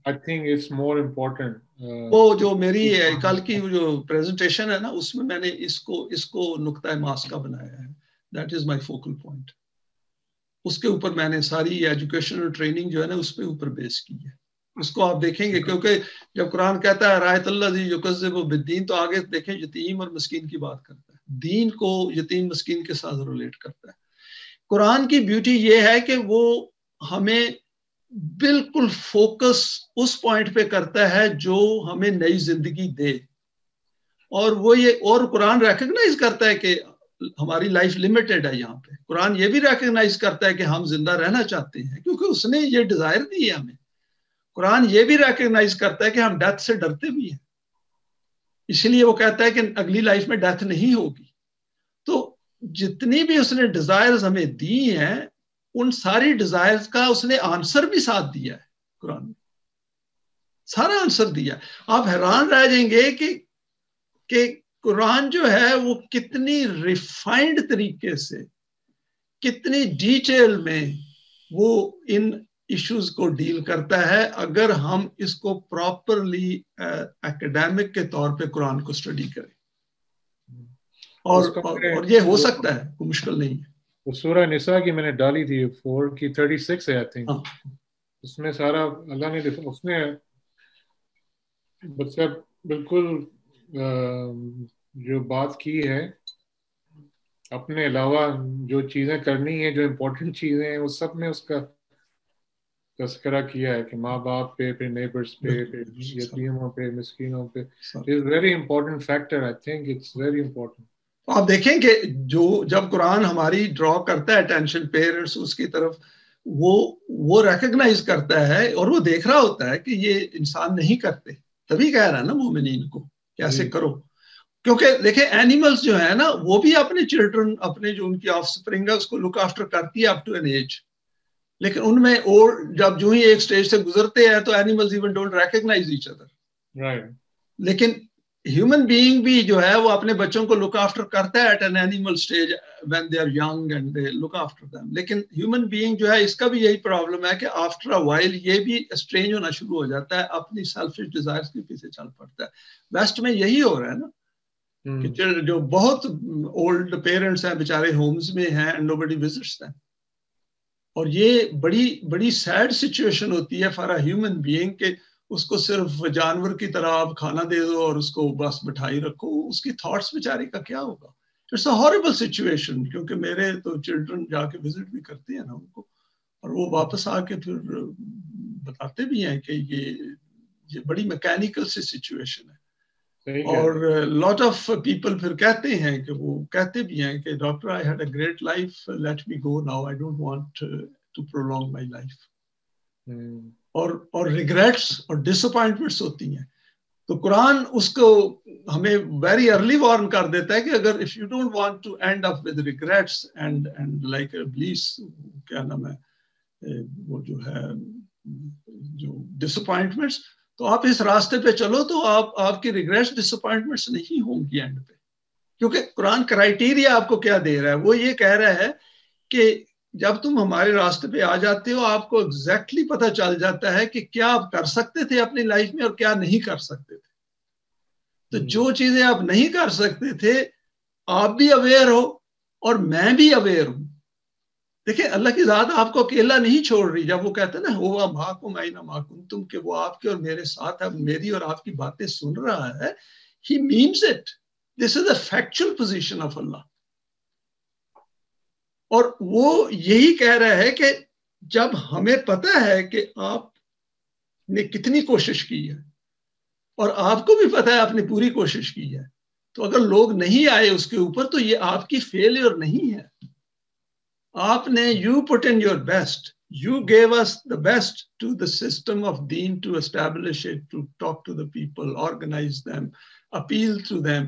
I think it's more important. وہ جو میری کل کی جو پریزنٹیشن ہے نا اس میں نے اس کو نقطۂ ماس کا بنایا ہے. That is my focal point. اس کے اوپر میں نے ساری ایجوکیشنل ٹریننگ جو ہے نا اس پہ اوپر بیس کی ہے. اس کو آپ دیکھیں گے کیونکہ جب قرآن کہتا ہے رایت اللہ ذی یکذب بالدین، تو آگے دیکھیں یتیم اور مسکین کی بات کرتا ہے، دین کو یتیم مسکین کے ساتھ ریلیٹ کرتا ہے. قرآن کی بیوٹی یہ ہے کہ وہ ہمیں بالکل فوکس اس پوائنٹ پہ کرتا ہے جو ہمیں نئی زندگی دے. اور وہ یہ اور قرآن ریکگنائز کرتا ہے کہ ہماری لائف لمیٹڈ ہے. یہاں پہ قرآن یہ بھی ریکگنائز کرتا ہے کہ ہم زندہ رہنا چاہتے ہیں کیونکہ اس نے یہ ڈیزائر دی ہے ہمیں. قرآن یہ بھی ریکگنائز کرتا ہے کہ ہم ڈیتھ سے ڈرتے بھی ہیں، اس لیے وہ کہتا ہے کہ اگلی لائف میں ڈیتھ نہیں ہوگی. تو جتنی بھی اس نے ڈیزائرز ہمیں دی ہیں ان ساری ڈیزائرز کا اس نے آنسر بھی ساتھ دیا ہے. قرآن نے سارا آنسر دیا. آپ حیران رہ جائیں گے کہ قرآن جو ہے وہ کتنی ریفائنڈ طریقے سے، کتنی ڈیٹیل میں وہ ان ایشوز کو ڈیل کرتا ہے اگر ہم اس کو پراپرلی ایکیڈیمک کے طور پہ قرآن کو اسٹڈی کریں. اور یہ ہو سکتا ہے، کوئی مشکل نہیں ہے. وہ سورہ نساء کی میں نے ڈالی تھی 4 کی 36 ہے آئی تھنک. اس میں سارا اللہ نے اس نے بچہ بالکل جو بات کی ہے اپنے علاوہ جو چیزیں کرنی ہیں، جو امپورٹنٹ چیزیں ہیں، وہ سب میں اس کا تذکرہ کیا ہے کہ ماں باپ پہ، پھر نیبرز پہ، پھر یتیموں پہ، مسکینوں پہ. It's very important factor. I think it's very important. آپ دیکھیں کہ جب قرآن ہماری ڈرا کرتا ہے اٹینشن پیرنٹس اس کی طرف، وہ ریکگنائز کرتا ہے اور وہ دیکھ رہا ہوتا ہے کہ یہ انسان نہیں کرتے، تبھی کہہ رہا ہے نا مومنین کو کہ ایسے کرو. کیونکہ دیکھیں اینیملز جو ہے نا وہ بھی اپنے چلڈرن، اپنے جو ان کی آف سپرنگ ہے اس کو لک آفٹر کرتی ہے اپ ٹو این ایج. لیکن ان میں اور جب جو ہی ایک سٹیج سے گزرتے ہیں تو animals even don't recognize each other. لیکن ہیومن بینگ بھی جو ہے وہ اپنے بچوں کو لک آفٹر کرتا ہے at an animal stage when they are young and they look after them. لیکن ہیومن بینگ جو ہے اس کا بھی یہی پرابلم ہے کہ آفٹر اے وائل یہ بھی اسٹرینج ہونا شروع ہو جاتا ہے، اپنی سیلفش ڈیزائرز کے پیچھے چل پڑتا ہے. ویسٹ میں یہی ہو رہا ہے نا کہ جو بہت اولڈ پیرنٹس ہیں بیچارے ہومز میں ہیں اینڈ نوبڈی وزٹس دیم. اور یہ بڑی سیڈ سچویشن ہوتی ہے فار اے ہیومن بینگ کہ اس کو صرف جانور کی طرح آپ کھانا دے دو اور اس کو بس بٹھائی رکھو. اس کی تھاٹس بیچاری کا کیا ہوگا؟ It's a horrible situation. کیونکہ میرے تو چلڈرن جا کے وزٹ بھی کرتے ہیں نا ان کو، اور وہ واپس آ کے پھر بتاتے بھی ہیں کہ یہ بڑی میکینیکل سی سچویشن ہے. اور لاٹ آف پیپل پھر کہتے ہیں کہ وہ کہتے بھی ہیں کہ doctor I had a great life, let me go now, I don't want to prolong my life. اور ریگریٹس اور ڈس اپوائنٹمنٹس ہوتی ہیں. تو قرآن اس کو ہمیں ویری ارلی وارن کر دیتا ہے کہ اگر if you don't want to end up with regrets and like ابلیس، کیا نام ہے وہ جو ہے جو ڈس اپوائنٹمنٹس، تو آپ اس راستے پہ چلو تو آپ کی ریگریٹس ڈس اپوائنٹمنٹس نہیں ہوں گی اینڈ پہ. کیونکہ قرآن کرائیٹیریا آپ کو کیا دے رہا ہے؟ وہ یہ کہہ رہا ہے کہ جب تم ہمارے راستے پہ آ جاتے ہو آپ کو ایگزیکٹلی پتہ چل جاتا ہے کہ کیا آپ کر سکتے تھے اپنی لائف میں اور کیا نہیں کر سکتے تھے. تو جو چیزیں آپ نہیں کر سکتے تھے آپ بھی اویئر ہو اور میں بھی اویئر ہوں. دیکھیں اللہ کی ذات آپ کو اکیلا نہیں چھوڑ رہی. جب وہ کہتے ہیں نا ہوا معکم اینما کنتم، کہ وہ آپ کے اور میرے ساتھ ہے، میری اور آپ کی باتیں سن رہا ہے. He means it. This is the factual position of Allah. اور وہ یہی کہہ رہا ہے کہ جب ہمیں پتہ ہے کہ آپ نے کتنی کوشش کی ہے اور آپ کو بھی پتہ ہے آپ نے پوری کوشش کی ہے، تو اگر لوگ نہیں آئے اس کے اوپر تو یہ آپ کی فیلئر نہیں ہے. آپ نے you put in your best, You gave us the best to the system of deen to establish it, to talk to the people, organize them, appeal to them.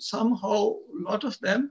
somehow lot of them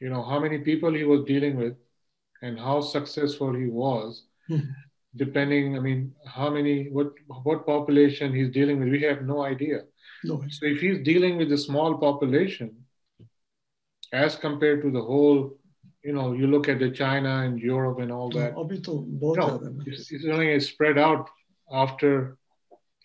you know, how many people he was dealing with and how successful he was, depending, I mean, what population he's dealing with, we have no idea. No. So if he's dealing with a small population as compared to the whole, you know, you look at the China and Europe and all that, it's only spread out after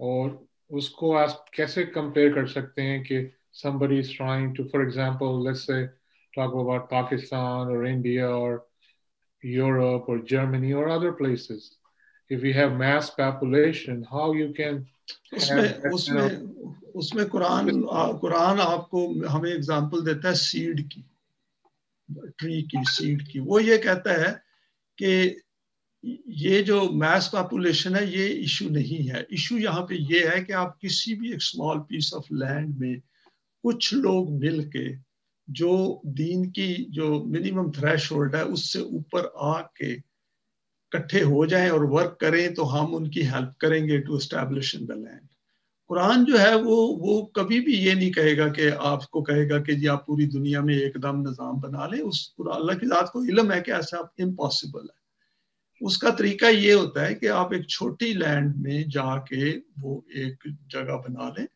اور اس کو آپ کیسے compare کر سکتے ہیں کہ somebody is trying to, for example, let's say talk about Pakistan or India or Europe or Germany or other places. If we have mass population, how you can us have میں that us kind میں of اس میں قرآن آپ کو ہمیں example دیتا ہے sad کی، tree کی، سیڈ کی. وہ یہ کہتا ہے کہ یہ جو میس پاپولیشن ہے یہ ایشو نہیں ہے. ایشو یہاں پہ یہ ہے کہ آپ کسی بھی ایک اسمال پیس آف لینڈ میں کچھ لوگ مل کے جو دین کی جو منیمم تھریش ہولڈ ہے اس سے اوپر آ کے کٹھے ہو جائیں اور ورک کریں تو ہم ان کی ہیلپ کریں گے to establish in the land. Quran جو ہے وہ کبھی بھی یہ نہیں کہے گا کہ آپ کو کہے گا کہ جی آپ پوری دنیا میں ایک دم نظام بنا لیں. اس اللہ کی ذات کو علم ہے کہ ایسا امپاسبل ہے. اس کا طریقہ یہ ہوتا ہے کہ آپ ایک چھوٹی لینڈ میں جا کے وہ ایک جگہ بنا لیں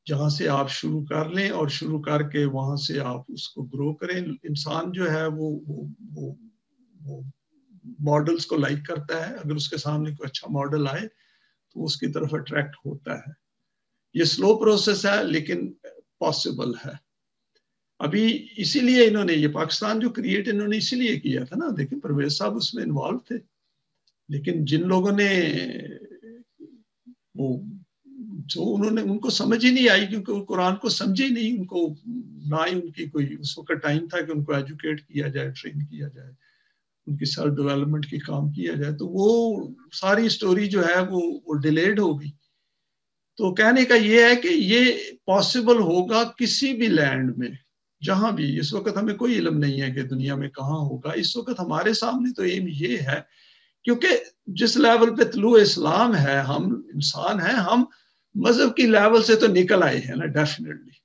جہاں سے آپ شروع کر لیں اور شروع کر کے وہاں سے آپ اس کو گرو کریں. انسان جو ہے وہ ماڈلز کو لائک کرتا ہے. اگر اس کے سامنے کوئی اچھا ماڈل آئے تو اس کی طرف اٹریکٹ ہوتا ہے. یہ سلو پروسیس ہے لیکن پاسبل ہے. ابھی اسی لیے انہوں نے یہ پاکستان جو کریٹ انہوں نے اسی لیے کیا تھا نا. دیکھیں پرویز صاحب اس میں انوالو تھے لیکن جن لوگوں نے وہ جو انہوں نے ان کو سمجھ ہی نہیں آئی کیونکہ وہ قرآن کو سمجھے ہی نہیں. ان کو نہ ہی ان کی کوئی اس وقت ٹائم تھا کہ ان کو ایجوکیٹ کیا جائے، ٹرین کیا جائے، ان کی سیلف ڈیولپمنٹ کی کام کیا جائے. تو وہ ساری سٹوری جو ہے وہ ڈیلیڈ ہو گئی. تو کہنے کا یہ ہے کہ یہ پاسبل ہوگا کسی بھی لینڈ میں جہاں بھی. اس وقت ہمیں کوئی علم نہیں ہے کہ دنیا میں کہاں ہوگا. اس وقت ہمارے سامنے تو ایم یہ ہے کیونکہ جس لیول پہ طلوع اسلام ہے، ہم انسان ہیں، ہم مذہب کی لیول سے تو نکل آئے ہیں نا. ڈیفینیٹلی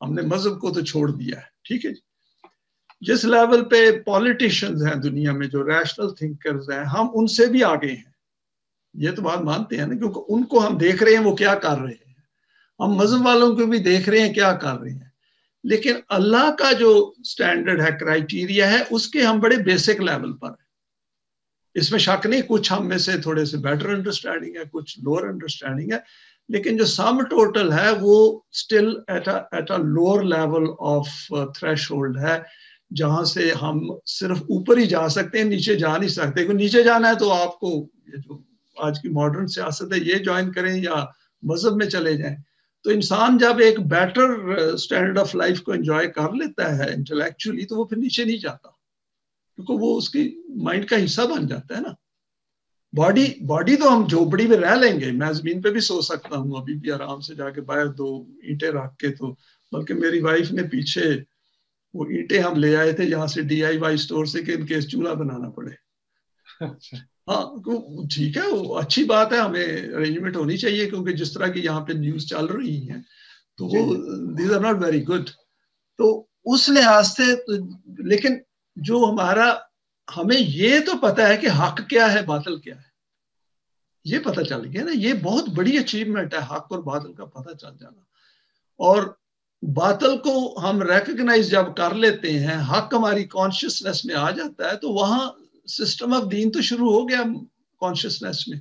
ہم نے مذہب کو تو چھوڑ دیا ہے. ٹھیک ہے جی. جس لیول پہ پالیٹیشنز ہیں دنیا میں جو ریشنل تھنکرز ہیں ہم ان سے بھی آگے ہیں. یہ تو بات مانتے ہیں نا کیونکہ ان کو ہم دیکھ رہے ہیں وہ کیا کر رہے ہیں. ہم مذہب والوں کو بھی دیکھ رہے ہیں کیا کر رہے ہیں. لیکن اللہ کا جو سٹینڈرڈ ہے، کرائیٹیریا ہے، اس کے ہم بڑے بیسک لیول پر ہیں. اس میں شک نہیں. کچھ ہم میں سے تھوڑے سے بیٹر انڈرسٹینڈنگ ہے، کچھ لوور انڈرسٹینڈنگ ہے، لیکن جو سم ٹوٹل ہے وہ still at a lower level of threshold ہے جہاں سے ہم صرف اوپر ہی جا سکتے ہیں، نیچے جا نہیں سکتے. کیونکہ نیچے جانا ہے تو آپ کو یہ جو آج کی ماڈرن سیاست ہے یہ جوائن کریں یا مذہب میں چلے جائیں. تو انسان جب ایک بیٹر اسٹینڈرڈ آف لائف کو انجوائے کر لیتا ہے انٹلیکچولی تو وہ پھر نیچے نہیں جاتا کیونکہ وہ اس کی مائنڈ کا حصہ بن جاتا ہے نا. باڈی تو ہم جھوپڑی میں رہ لیں گے. میں زمین پہ بھی سو سکتا ہوں ابھی بھی آرام سے جا کے باہر 2 اینٹیں رکھ کے. تو بلکہ میری وائف نے پیچھے وہ اینٹیں ہم لے آئے تھے یہاں سے DIY اسٹور سے کہ ان کے چولہا بنانا پڑے. ہاں ٹھیک ہے، وہ اچھی بات ہے. ہمیں ارینجمنٹ ہونی چاہیے کیونکہ جس طرح کی یہاں پہ نیوز چل رہی ہیں تو وہ these are not very good. تو اس لحاظ سے لیکن جو ہمیں یہ تو پتا ہے کہ حق کیا ہے باطل کیا ہے. یہ پتہ چل گیا نا. یہ بہت بڑی اچیومنٹ ہے حق اور باطل کا پتہ چل جانا. اور باطل کو ہم ریکگنائز جب کر لیتے ہیں، حق ہماری کانشیسنیس میں آ جاتا ہے تو وہاں سسٹم آف دین تو شروع ہو گیا کانشیسنیس میں.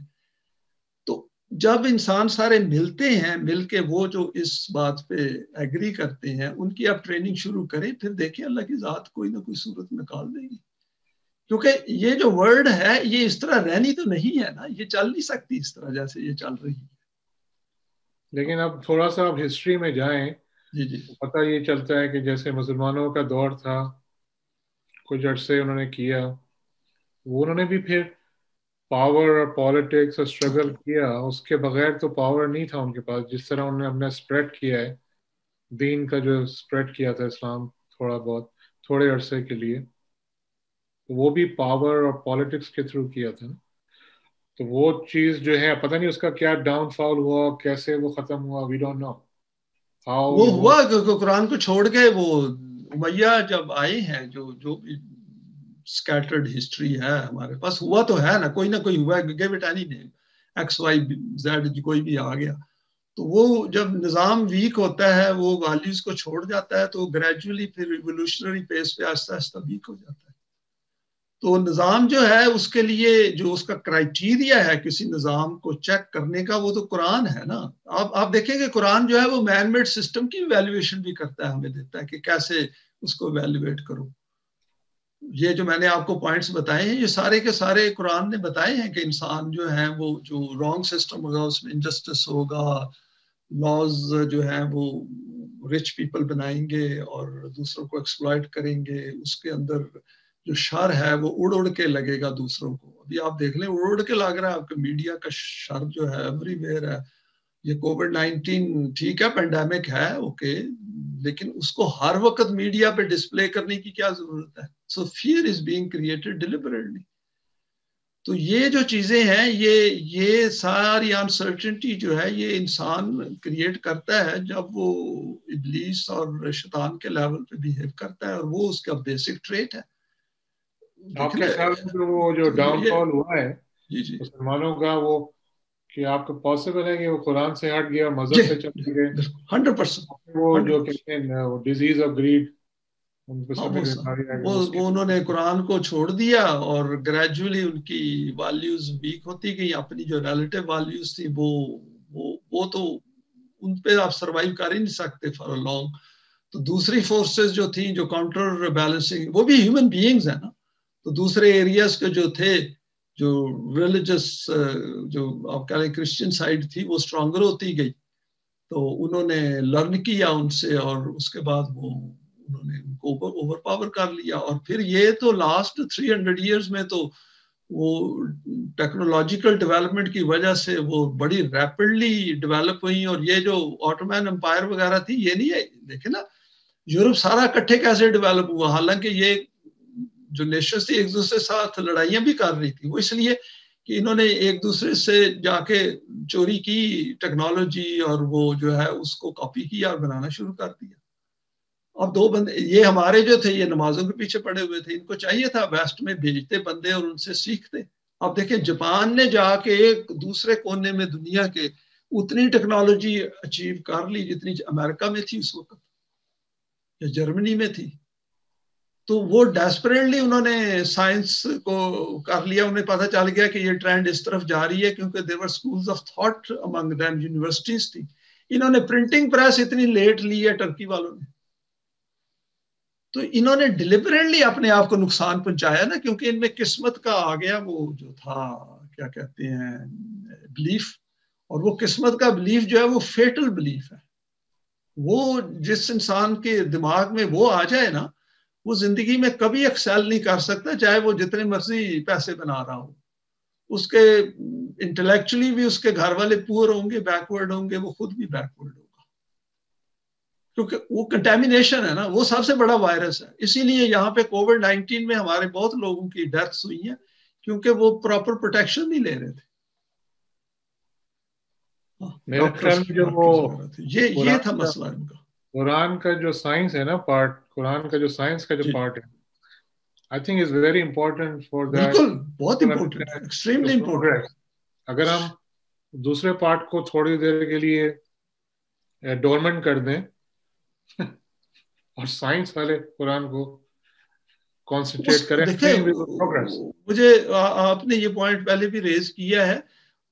تو جب انسان سارے ملتے ہیں، مل کے وہ جو اس بات پہ ایگری کرتے ہیں ان کی آپ ٹریننگ شروع کریں، پھر دیکھیں اللہ کی ذات کوئی نہ کوئی صورت نکال دے گی. کیونکہ یہ جو ورلڈ ہے یہ اس طرح رہنی تو نہیں ہے نا. یہ چل نہیں سکتی اس طرح جیسے یہ چل رہی ہے. لیکن اب تھوڑا سا آپ ہسٹری میں جائیں جی جی پتہ یہ چلتا ہے کہ جیسے مسلمانوں کا دور تھا، کچھ عرصے انہوں نے کیا، وہ انہوں نے بھی پھر پاور اور پالیٹکس اور اسٹرگل کیا. اس کے بغیر تو پاور نہیں تھا ان کے پاس. جس طرح انہوں نے اپنا اسپریڈ کیا ہے دین کا، جو اسپریڈ کیا تھا اسلام تھوڑا بہت تھوڑے عرصے کے لیے، وہ بھی پاور اور پالیٹکس کے تھرو کیا تھا. تو وہ چیز جو ہے پتہ نہیں اس کا کیا ڈاؤن فال ہوا، کیسے وہ ختم ہوا، وی ڈونٹ نو ہاؤ. وہ ہوا کہ قرآن کو چھوڑ کے وہ امیہ جب آئے ہیں جو بھی سکیٹرڈ ہسٹری ہے ہمارے پاس، ہوا تو ہے نا کوئی نہ کوئی ہوا ہے. Give it any name XYZ کوئی بھی آ گیا. تو وہ جب نظام ویک ہوتا ہے وہ ویلیوز کو چھوڑ جاتا ہے تو گریجولی پھر ایوولوشنری پیس پہ آہستہ آہستہ ویک ہو جاتا ہے. تو نظام جو ہے اس کے لیے جو اس کا کرائٹیریا ہے کسی نظام کو چیک کرنے کا وہ تو قرآن ہے نا. آپ دیکھیں کہ قرآن جو ہے وہ مین میڈ سسٹم کی ویلیویشن بھی کرتا ہے, ہمیں دیتا ہے کہ کیسے اس کو ویلیویٹ کرو. یہ جو میں نے آپ کو پوائنٹس بتائے ہیں یہ سارے کے سارے قرآن نے بتائے ہیں کہ انسان جو ہے وہ جو رانگ سسٹم ہوگا اس میں انجسٹس ہوگا, لاز جو ہیں وہ رچ پیپل بنائیں گے اور دوسروں کو ایکسپلائٹ کریں گے, اس کے اندر جو شر ہے وہ اڑ اڑ کے لگے گا دوسروں کو. ابھی آپ دیکھ لیں اڑ اڑ کے لگ رہا ہے آپ کے میڈیا کا شر جو ہے ایوری ویئر ہے. یہ کووڈ-19 ٹھیک ہے پینڈیمک ہے اوکے, لیکن اس کو ہر وقت میڈیا پہ ڈسپلے کرنے کی کیا ضرورت ہے. So fear is being created deliberately. تو یہ جو چیزیں ہیں یہ ساری انسرٹنٹی جو ہے یہ انسان کریٹ کرتا ہے جب وہ ابلیس اور شیطان کے لیول پہ بیہیو کرتا ہے, اور وہ اس کا بیسک ٹریٹ ہے. آپ کے خیال میں وہ جو ڈاؤن فال ہوا ہے جی جی مسلمانوں کا, وہ کہ آپ کو پاسبل ہے کہ وہ قرآن سے ہٹ گیا, مذہب پہ چل گئے, 100%. وہ جو کہتے ہیں ڈیزیز آف گریڈ, ان کو ہاں سمجھ میں آ رہی ہے وہ انہوں نے قرآن کو چھوڑ دیا اور گریجولی ان کی ویلیوز ویک ہوتی گئی. اپنی جو ریلیٹیو ویلیوز تھی وہ تو ان پہ آپ سروائیو کر ہی نہیں سکتے فار اے لانگ. تو دوسری فورسز جو تھیں جو کاؤنٹر بیلنسنگ, وہ بھی ہیومن بینگز ہیں نا. تو دوسرے ایریاز کے جو تھے جو ریلیجس جو آپ کہہ رہے ہیں کرسچن سائڈ تھی وہ اسٹرانگر ہوتی گئی. تو انہوں نے لرن کیا ان سے اور اس کے بعد وہ انہوں نے ان کو اوور پاور کر لیا. اور پھر یہ تو لاسٹ 300 ایئرز میں تو وہ ٹیکنالوجیکل ڈیولپمنٹ کی وجہ سے وہ بڑی ریپڈلی ڈیولپ ہوئی. اور یہ جو آٹومین امپائر وغیرہ تھی یہ نہیں ہے, دیکھیں نا یورپ سارا اکٹھے کیسے ڈیولپ ہوا, حالانکہ یہ جو نیشنز تھی ایک دوسرے ساتھ لڑائیاں بھی کر رہی تھی. وہ اس لیے کہ انہوں نے ایک دوسرے سے جا کے چوری کی ٹیکنالوجی اور وہ جو ہے اس کو کاپی کیا اور بنانا شروع کر دیا. اب دو بندے یہ ہمارے جو تھے یہ نمازوں کے پیچھے پڑے ہوئے تھے, ان کو چاہیے تھا ویسٹ میں بھیجتے بندے اور ان سے سیکھتے. اب دیکھیں جاپان نے جا کے ایک دوسرے کونے میں دنیا کے اتنی ٹیکنالوجی اچیو کر لی جتنی امریکہ میں تھی اس وقت یا جرمنی میں تھی. تو وہ ڈیسپریٹلی انہوں نے سائنس کو کر لیا. انہیں پتہ چل گیا کہ یہ ٹرینڈ اس طرف جا رہی ہے کیونکہ there were schools of thought among them, universities تھی. انہوں نے پرنٹنگ پریس اتنی لیٹ لی ہے ٹرکی والوں نے, تو انہوں نے ڈیلیبریٹلی اپنے آپ کو نقصان پہنچایا نا, کیونکہ ان میں قسمت کا آ گیا وہ جو تھا کیا کہتے ہیں بلیف. اور وہ قسمت کا بلیف جو ہے وہ فیٹل بلیف ہے. وہ جس انسان کے دماغ میں وہ آ جائے نا وہ زندگی میں کبھی ایکسیل نہیں کر سکتا, چاہے وہ جتنے مرضی پیسے بنا رہا ہو. اس کے انٹلیکچولی بھی اس کے گھر والے پور ہوں گے, بیکورڈ ہوں گے, وہ خود بھی بیکورڈ ہوگا, کیونکہ وہ کنٹامینیشن ہے نا, وہ سب سے بڑا وائرس ہے. اسی لیے یہاں پہ کووڈ-19 میں ہمارے بہت لوگوں کی ڈیتھس ہوئی ہیں کیونکہ وہ پراپر پروٹیکشن نہیں لے رہے تھے. میرے خیال میں جو وہ یہ تھا مسئلہ ان کا. قرآن کا جو سائنس ہے نا پارٹ, قرآن کا جو سائنس کا جو پارٹ ہے, I think is very important for that. بالکل بہت امپورٹنٹ ہے, ایکسٹریملی امپورٹنٹ. اگر ہم دوسرے پارٹ کو تھوڑی دیر کے لیے ڈورمنٹ کر دیں اور سائنس والے قرآن کو کانسنٹریٹ کریں, مجھے آپ نے یہ پوائنٹ پہلے بھی ریز کیا ہے.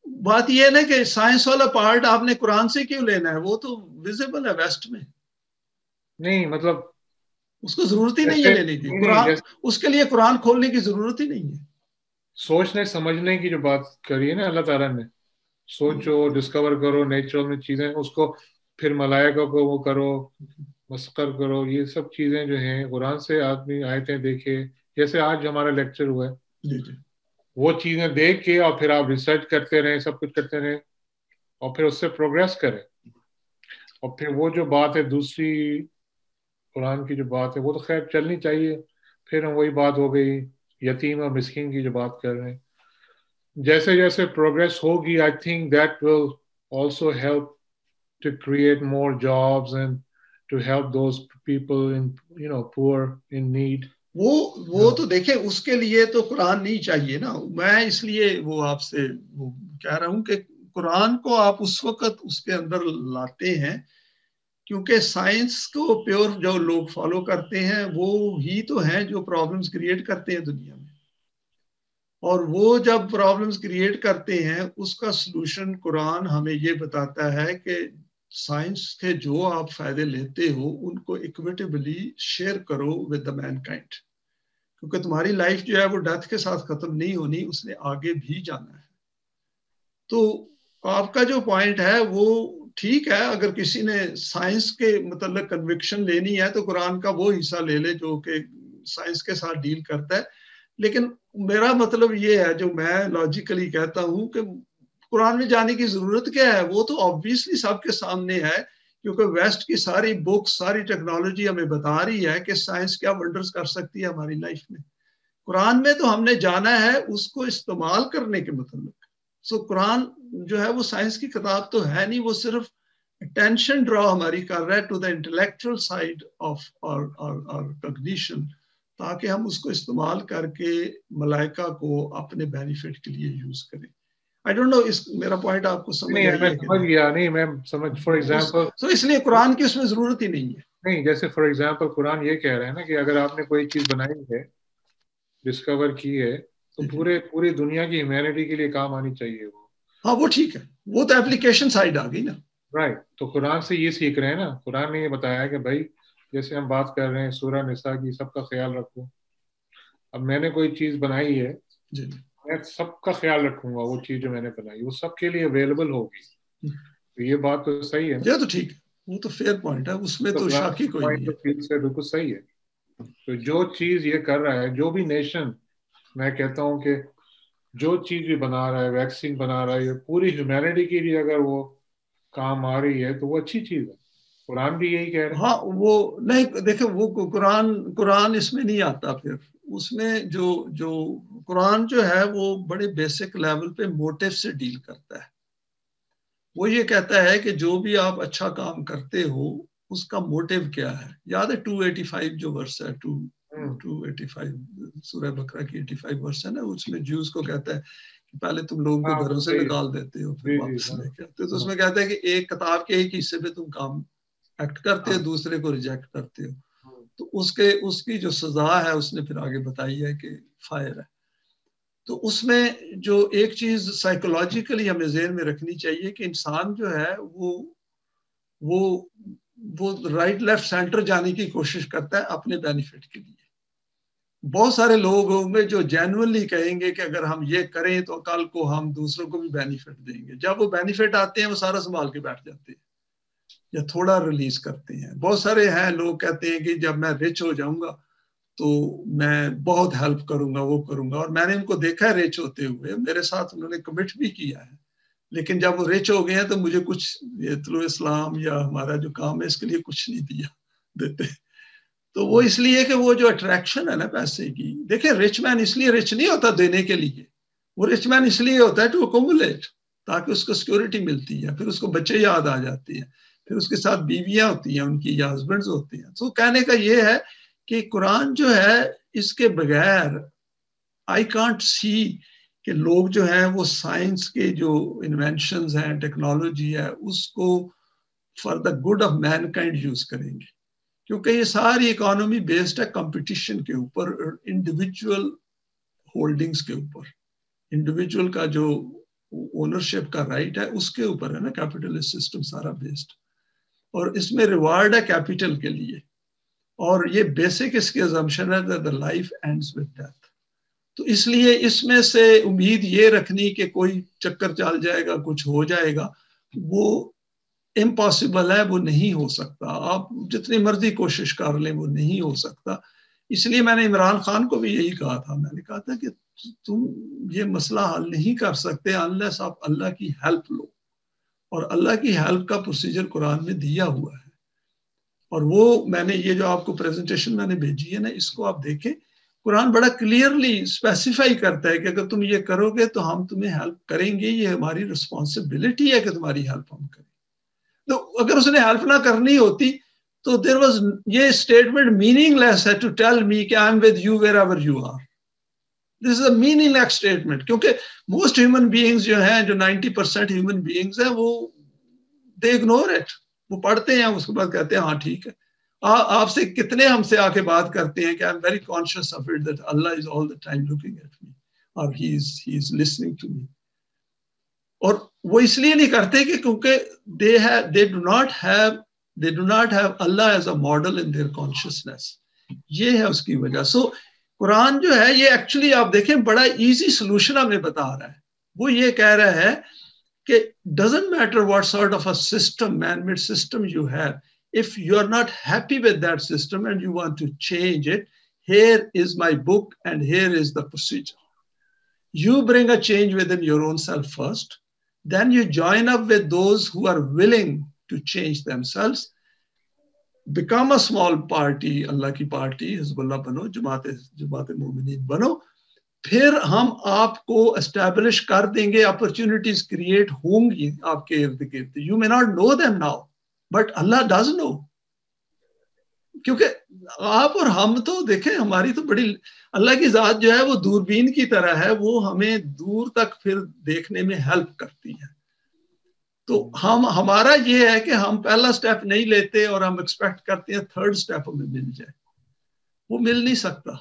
بات یہ ہے نا کہ سائنس والا پارٹ آپ نے قرآن سے کیوں لینا ہے, وہ تو ویزیبل ہے ویسٹ میں. نہیں مطلب اس کو ضرورت ہی نہیں ہے لینے کی, قرآن اس کے لیے قرآن کھولنے کی ضرورت ہی نہیں ہے. سوچنے سمجھنے کی جو بات کری ہے نا اللہ تعالیٰ نے, سوچو, ڈسکور کرو نیچرل میں چیزیں, اس کو پھر ملائکہ کو وہ کرو, مسخر کرو, یہ سب چیزیں جو ہیں قرآن سے آدمی آیتیں دیکھے, جیسے آج ہمارا لیکچر ہوا ہے, وہ چیزیں دیکھ کے اور پھر آپ ریسرچ کرتے رہیں, سب کچھ کرتے رہیں اور پھر اس سے پروگریس کریں. اور پھر وہ جو بات ہے دوسری قرآن کی جو بات ہے وہ تو خیر چلنی چاہیے. پھر ہم وہی بات ہو گئی یتیم اور مسکین کی جو بات کر رہے ہیں, جیسے جیسے پروگریس ہوگی I think that will also help to create more jobs and to help those people poor in need. وہ تو دیکھیں اس کے لیے تو قرآن نہیں چاہیے نا. میں اس لیے وہ آپ سے وہ کہہ رہا ہوں کہ قرآن کو آپ اس وقت اس کے اندر لاتے ہیں کیونکہ سائنس کو پیور جو لوگ فالو کرتے ہیں وہ ہی تو ہیں جو پرابلمز کریٹ کرتے ہیں دنیا میں. اور وہ جب پرابلمس کریٹ کرتے ہیں اس کا سلوشن قرآن ہمیں یہ بتاتا ہے کہ سائنس کے جو آپ فائدے لیتے ہو ان کو اکویٹیبلی شیئر کرو ود دا مین کائنڈ، کیونکہ تمہاری لائف جو ہے وہ ڈیتھ کے ساتھ ختم نہیں ہونی، اس نے آگے بھی جانا ہے. تو آپ کا جو پوائنٹ ہے وہ ٹھیک ہے، اگر کسی نے سائنس کے متعلق کنوکشن لینی ہے تو قرآن کا وہ حصہ لے لے جو کہ سائنس کے ساتھ ڈیل کرتا ہے. لیکن میرا مطلب یہ ہے جو میں لاجیکلی کہتا ہوں کہ قرآن میں جانے کی ضرورت کیا ہے، وہ تو آبویسلی سب کے سامنے ہے، کیونکہ ویسٹ کی ساری بکس ساری ٹیکنالوجی ہمیں بتا رہی ہے کہ سائنس کیا ونڈرز کر سکتی ہے ہماری لائف میں. قرآن میں تو ہم نے جانا ہے اس کو استعمال کرنے کے متعلق. سو قرآن جو ہے وہ سائنس کی کتاب تو ہے نہیں، وہ صرف اٹینشن ڈرا ہماری کر رہا ہے to the intellectual side of cognition, تاکہ ہم اس کو استعمال کر کے ملائکہ کو اپنے بینیفٹ کے لیے یوز کریں. آئی ڈونٹ نو میرا پوائنٹ آپ کو سمجھ آئی ہے کہ سمجھ گیا. نہیں میں سمجھ، فار ایگزامپل تو اس لیے قرآن کی اس میں ضرورت ہی نہیں ہے. نہیں، جیسے فار ایگزامپل قرآن یہ کہہ رہا ہے نا کہ اگر آپ نے کوئی چیز بنائی ہے، ڈسکور کی ہے، تو پوری دنیا کی ہیومینٹی کے لیے کام آنی چاہیے وہ. ہاں وہ ٹھیک ہے، وہ تو اپلیکیشن سائڈ آ گئی نا. رائٹ. تو قرآن سے یہ سیکھ رہے ہیں نا، قرآن نے یہ بتایا کہ بھائی جیسے ہم بات کر رہے ہیں سورہ نساء کی، سب کا خیال رکھو. اب میں نے کوئی چیز بنائی ہے، میں سب کا خیال رکھوں گا، وہ چیز جو میں نے بنائی وہ سب کے لیے اویلیبل ہوگی. تو یہ بات تو صحیح ہے، یہ تو ٹھیک ہے، وہ تو فیئر پوائنٹ ہے، اس میں تو شک ہی کوئی نہیں ہے. سے بالکل صحیح ہے. تو جو چیز یہ کر رہا ہے، جو بھی نیشن، میں کہتا ہوں کہ جو چیز بھی بنا رہا ہے، ویکسین بنا رہا ہے، پوری ہیومینٹی کے لیے اگر وہ کام آ رہی ہے تو وہ اچھی چیز ہے. قرآن بھی یہی کہہ رہا ہے. ہاں وہ نہیں دیکھیں، وہ قرآن اس میں نہیں آتا. پھر اس میں جو قرآن جو ہے وہ بڑے بیسک لیول پہ موٹیو سے ڈیل کرتا ہے. وہ یہ کہتا ہے کہ جو بھی آپ اچھا کام کرتے ہو اس کا موٹیو کیا ہے. یاد ہے 285 جو ورس ہے، 285 سورہ بقرہ کی 85 ورس ہے نا، اس میں جیوز کو کہتا ہے کہ پہلے تم لوگوں کو گھروں سے نکال دیتے ہو پھر واپس لے کے آتے ہو. تو اس میں کہتا ہے کہ ایک کتاب کے ایک حصے پہ تم کام ایکٹ کرتے ہو، دوسرے کو ریجیکٹ کرتے ہو. تو اس کی جو سزا ہے اس نے پھر آگے بتائی ہے کہ فائر ہے. تو اس میں جو ایک چیز سائیکولوجیکلی ہمیں ذہن میں رکھنی چاہیے کہ انسان جو ہے وہ رائٹ لیفٹ سینٹر جانے کی کوشش کرتا ہے اپنے بینیفٹ کے لیے. بہت سارے لوگ ہوں گے جو جینوئنلی کہیں گے کہ اگر ہم یہ کریں تو کل کو ہم دوسروں کو بھی بینیفٹ دیں گے. جب وہ بینیفٹ آتے ہیں وہ سارا سنبھال کے بیٹھ جاتے ہیں یا تھوڑا ریلیز کرتے ہیں. بہت سارے ہیں لوگ کہتے ہیں کہ جب میں رچ ہو جاؤں گا تو میں بہت ہیلپ کروں گا، وہ کروں گا. اور میں نے ان کو دیکھا ہے رچ ہوتے ہوئے، میرے ساتھ انہوں نے کمٹ بھی کیا ہے، لیکن جب وہ رچ ہو گئے ہیں تو مجھے کچھ طلوع اسلام یا ہمارا جو کام ہے اس کے لیے کچھ نہیں دیتے. تو وہ اس لیے کہ وہ جو اٹریکشن ہے نا پیسے کی، دیکھیں رچ مین اس لیے رچ نہیں ہوتا دینے کے لیے، وہ رچ مین اس لیے ہوتا ہے ٹو اکومولیٹ، تاکہ اس کو سیکورٹی ملتی ہے، پھر اس کو بچے یاد آ جاتے ہیں، پھر اس کے ساتھ بیویاں ہوتی ہیں ان کی یا ہسبینڈز ہوتے ہیں. تو کہنے کا یہ ہے کہ قرآن جو ہے اس کے بغیر آئی کانٹ سی کہ لوگ جو ہیں وہ سائنس کے جو انوینشنز ہیں، ٹیکنالوجی ہے، اس کو for the good of mankind use کریں گے. کیونکہ یہ ساری اکانومی بیسڈ ہے کمپٹیشن کے اوپر، انڈیویجول ہولڈنگز کے اوپر. انڈیویجول کا جو اونرشپ کا رائٹ ہے اس کے اوپر ہے نا کیپٹلسٹ سسٹم سارا بیسڈ. اور اس میں ریوارڈ ہے کیپٹل کے لیے، اور یہ بیسک اس کی assumption ہے that the life ends with death. تو اس لیے اس میں سے امید یہ رکھنی کہ کوئی چکر چل جائے گا، کچھ ہو جائے گا، وہ امپاسبل ہے، وہ نہیں ہو سکتا. آپ جتنی مرضی کوشش کر لیں وہ نہیں ہو سکتا. اس لیے میں نے عمران خان کو بھی یہی کہا تھا، میں نے کہا تھا کہ تم یہ مسئلہ حل نہیں کر سکتے unless آپ اللہ کی ہیلپ لو، اور اللہ کی ہیلپ کا پروسیجر قرآن میں دیا ہوا ہے. اور وہ میں نے یہ جو آپ کو پریزنٹیشن میں نے بھیجی ہے نا، اس کو آپ دیکھیں، قرآن بڑا کلیئرلی اسپیسیفائی کرتا ہے کہ اگر تم یہ کرو گے تو ہم تمہیں ہیلپ کریں گے، یہ ہماری رسپانسبلٹی ہے کہ تمہاری ہیلپ ہم کریں. تو اگر اس نے ہیلپ نہ کرنی ہوتی تو دیر واز یہ اسٹیٹمنٹ میننگ لیس ہے ٹو ٹیل می کہ I am with you wherever you are. This is a meaningless statement, کیونکہ موسٹ ہیومن بینگز جو ہیں، جو 90% ہیومن بینگز ہیں، وہ دے اگنور اٹ. وہ پڑھتے ہیں اس کے بعد کہتے ہیں ہاں ٹھیک ہے. آپ سے کتنے ہم سے آ کے بات کرتے ہیں کہ I am very conscious of it that Allah is all the time looking at me. or he is listening to me. اور وہ اس لیے نہیں کرتے کہ کیونکہ they do not have Allah as a model in their consciousness. یہ ہے اس کی وجہ. سو قرآن جو ہے یہ ایکچولی آپ دیکھیں بڑا ایزی سولوشن ہمیں بتا رہا ہے. وہ یہ کہہ رہا ہے کہ doesn't matter what sort of a system, man-made system you have, if you are not happy with that system and you want to change it, here is my book and here is the procedure. You bring a change within your own self first, then you join up with those who are willing to change themselves. Become a small party, Allah ki party, Hizbullah bano, Jamaat Mu'minin bano. پھر ہم آپ کو establish کر دیں گے, opportunities create ہوں گی آپ کے ارد گرد. You may not know them now but Allah does know. کیونکہ آپ اور ہم تو دیکھیں ہماری تو بڑی اللہ کی ذات جو ہے وہ دوربین کی طرح ہے, وہ ہمیں دور تک پھر دیکھنے میں ہیلپ کرتی ہے. تو ہمارا یہ ہے کہ ہم پہلا سٹیپ نہیں لیتے اور ہم ایکسپیکٹ کرتے ہیں تھرڈ سٹیپ ہمیں مل جائے. وہ مل نہیں سکتا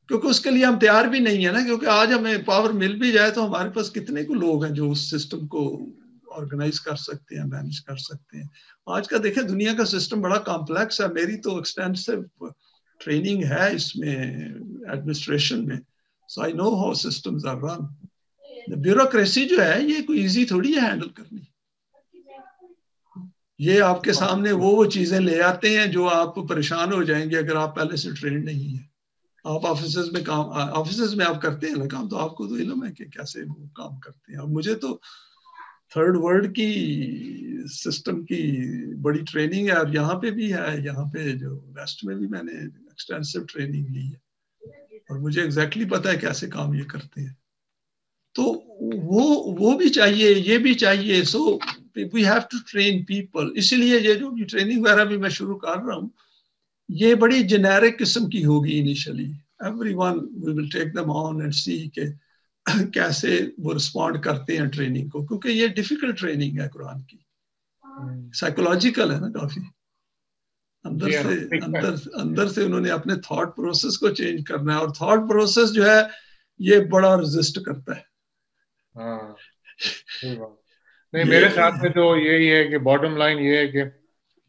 کیونکہ اس کے لیے ہم تیار بھی نہیں ہے نا. کیونکہ آج ہمیں پاور مل بھی جائے تو ہمارے پاس کتنے کو لوگ ہیں جو اس سسٹم کو آرگنائز کر سکتے ہیں, مینج کر سکتے ہیں. آج کا دیکھیں دنیا کا سسٹم بڑا کمپلیکس ہے. میری تو ایکسٹینسو ٹریننگ ہے اس میں ایڈمنسٹریشن میں, so I know how systems are run. Bureaucracy جو ہے یہ کوئی ایزی تھوڑی ہے ہینڈل کرنی. یہ آپ کے سامنے وہ چیزیں لے آتے ہیں جو آپ پریشان ہو جائیں گے اگر آپ پہلے سے ٹرینڈ نہیں ہیں. آپ آفیسز میں آپ کرتے ہیں نا کام, تو آپ کو تو علم ہے کہ کیسے وہ کام کرتے ہیں. اب مجھے تو تھرڈ ورلڈ کی سسٹم کی بڑی ٹریننگ ہے, اور یہاں پہ بھی ہے, یہاں پہ جو ویسٹ میں بھی میں نے ایکسٹینسو ٹریننگ لی ہے اور مجھے ایگزیکٹلی پتا ہے کیسے کام یہ کرتے ہیں. تو وہ بھی چاہیے, یہ بھی چاہیے. So we have to train people. اسی لیے یہ جو ٹریننگ وغیرہ بھی میں شروع کر رہا ہوں یہ بڑی جنیرک قسم کی ہوگی initially. Every one we will take them on and see کہ کیسے وہ رسپونڈ کرتے ہیں ٹریننگ کو, کیونکہ یہ ڈیفیکلٹ ٹریننگ ہے قرآن کی, سائیکولوجیکل ہے نا کافی. اندر سے انہوں نے اپنے تھاٹ پروسیس کو چینج کرنا ہے, اور تھاٹ پروسیس جو ہے یہ بڑا ریزسٹ کرتا ہے. نہیں میرے خیال میں تو یہی ہے کہ باٹم لائن یہ ہے کہ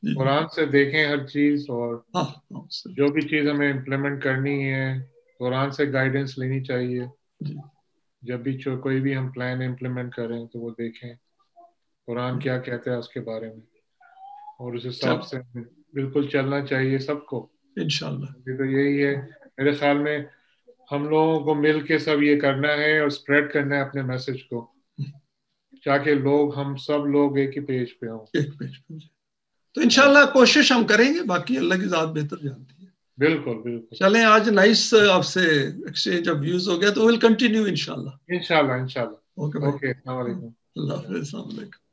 قرآن سے دیکھیں ہر چیز, اور جو بھی چیز ہمیں امپلیمنٹ کرنی ہے قرآن سے گائیڈنس لینی چاہیے. جب بھی کوئی بھی ہم پلان امپلیمنٹ کریں تو وہ دیکھیں قرآن کیا کہتا ہے اس کے بارے میں, اور اس حساب سے بالکل چلنا چاہیے سب کو انشاءاللہ. تو یہی ہے میرے خیال میں, ہم لوگوں کو مل کے سب یہ کرنا ہے اور اسپریڈ کرنا ہے اپنے میسج کو, تاکہ لوگ ہم سب لوگ ایک ہی پیج پہ ہوں. تو انشاءاللہ کوشش ہم کریں گے, باقی اللہ کی ذات بہتر جانتی ہے. بالکل بالکل. چلیں آج نائس آپ سے ایکسچینج آف ویوز ہو گیا, تو ول کنٹینیو انشاءاللہ. انشاءاللہ. اوکے السلام علیکم. اللہ حافظ. السلام علیکم.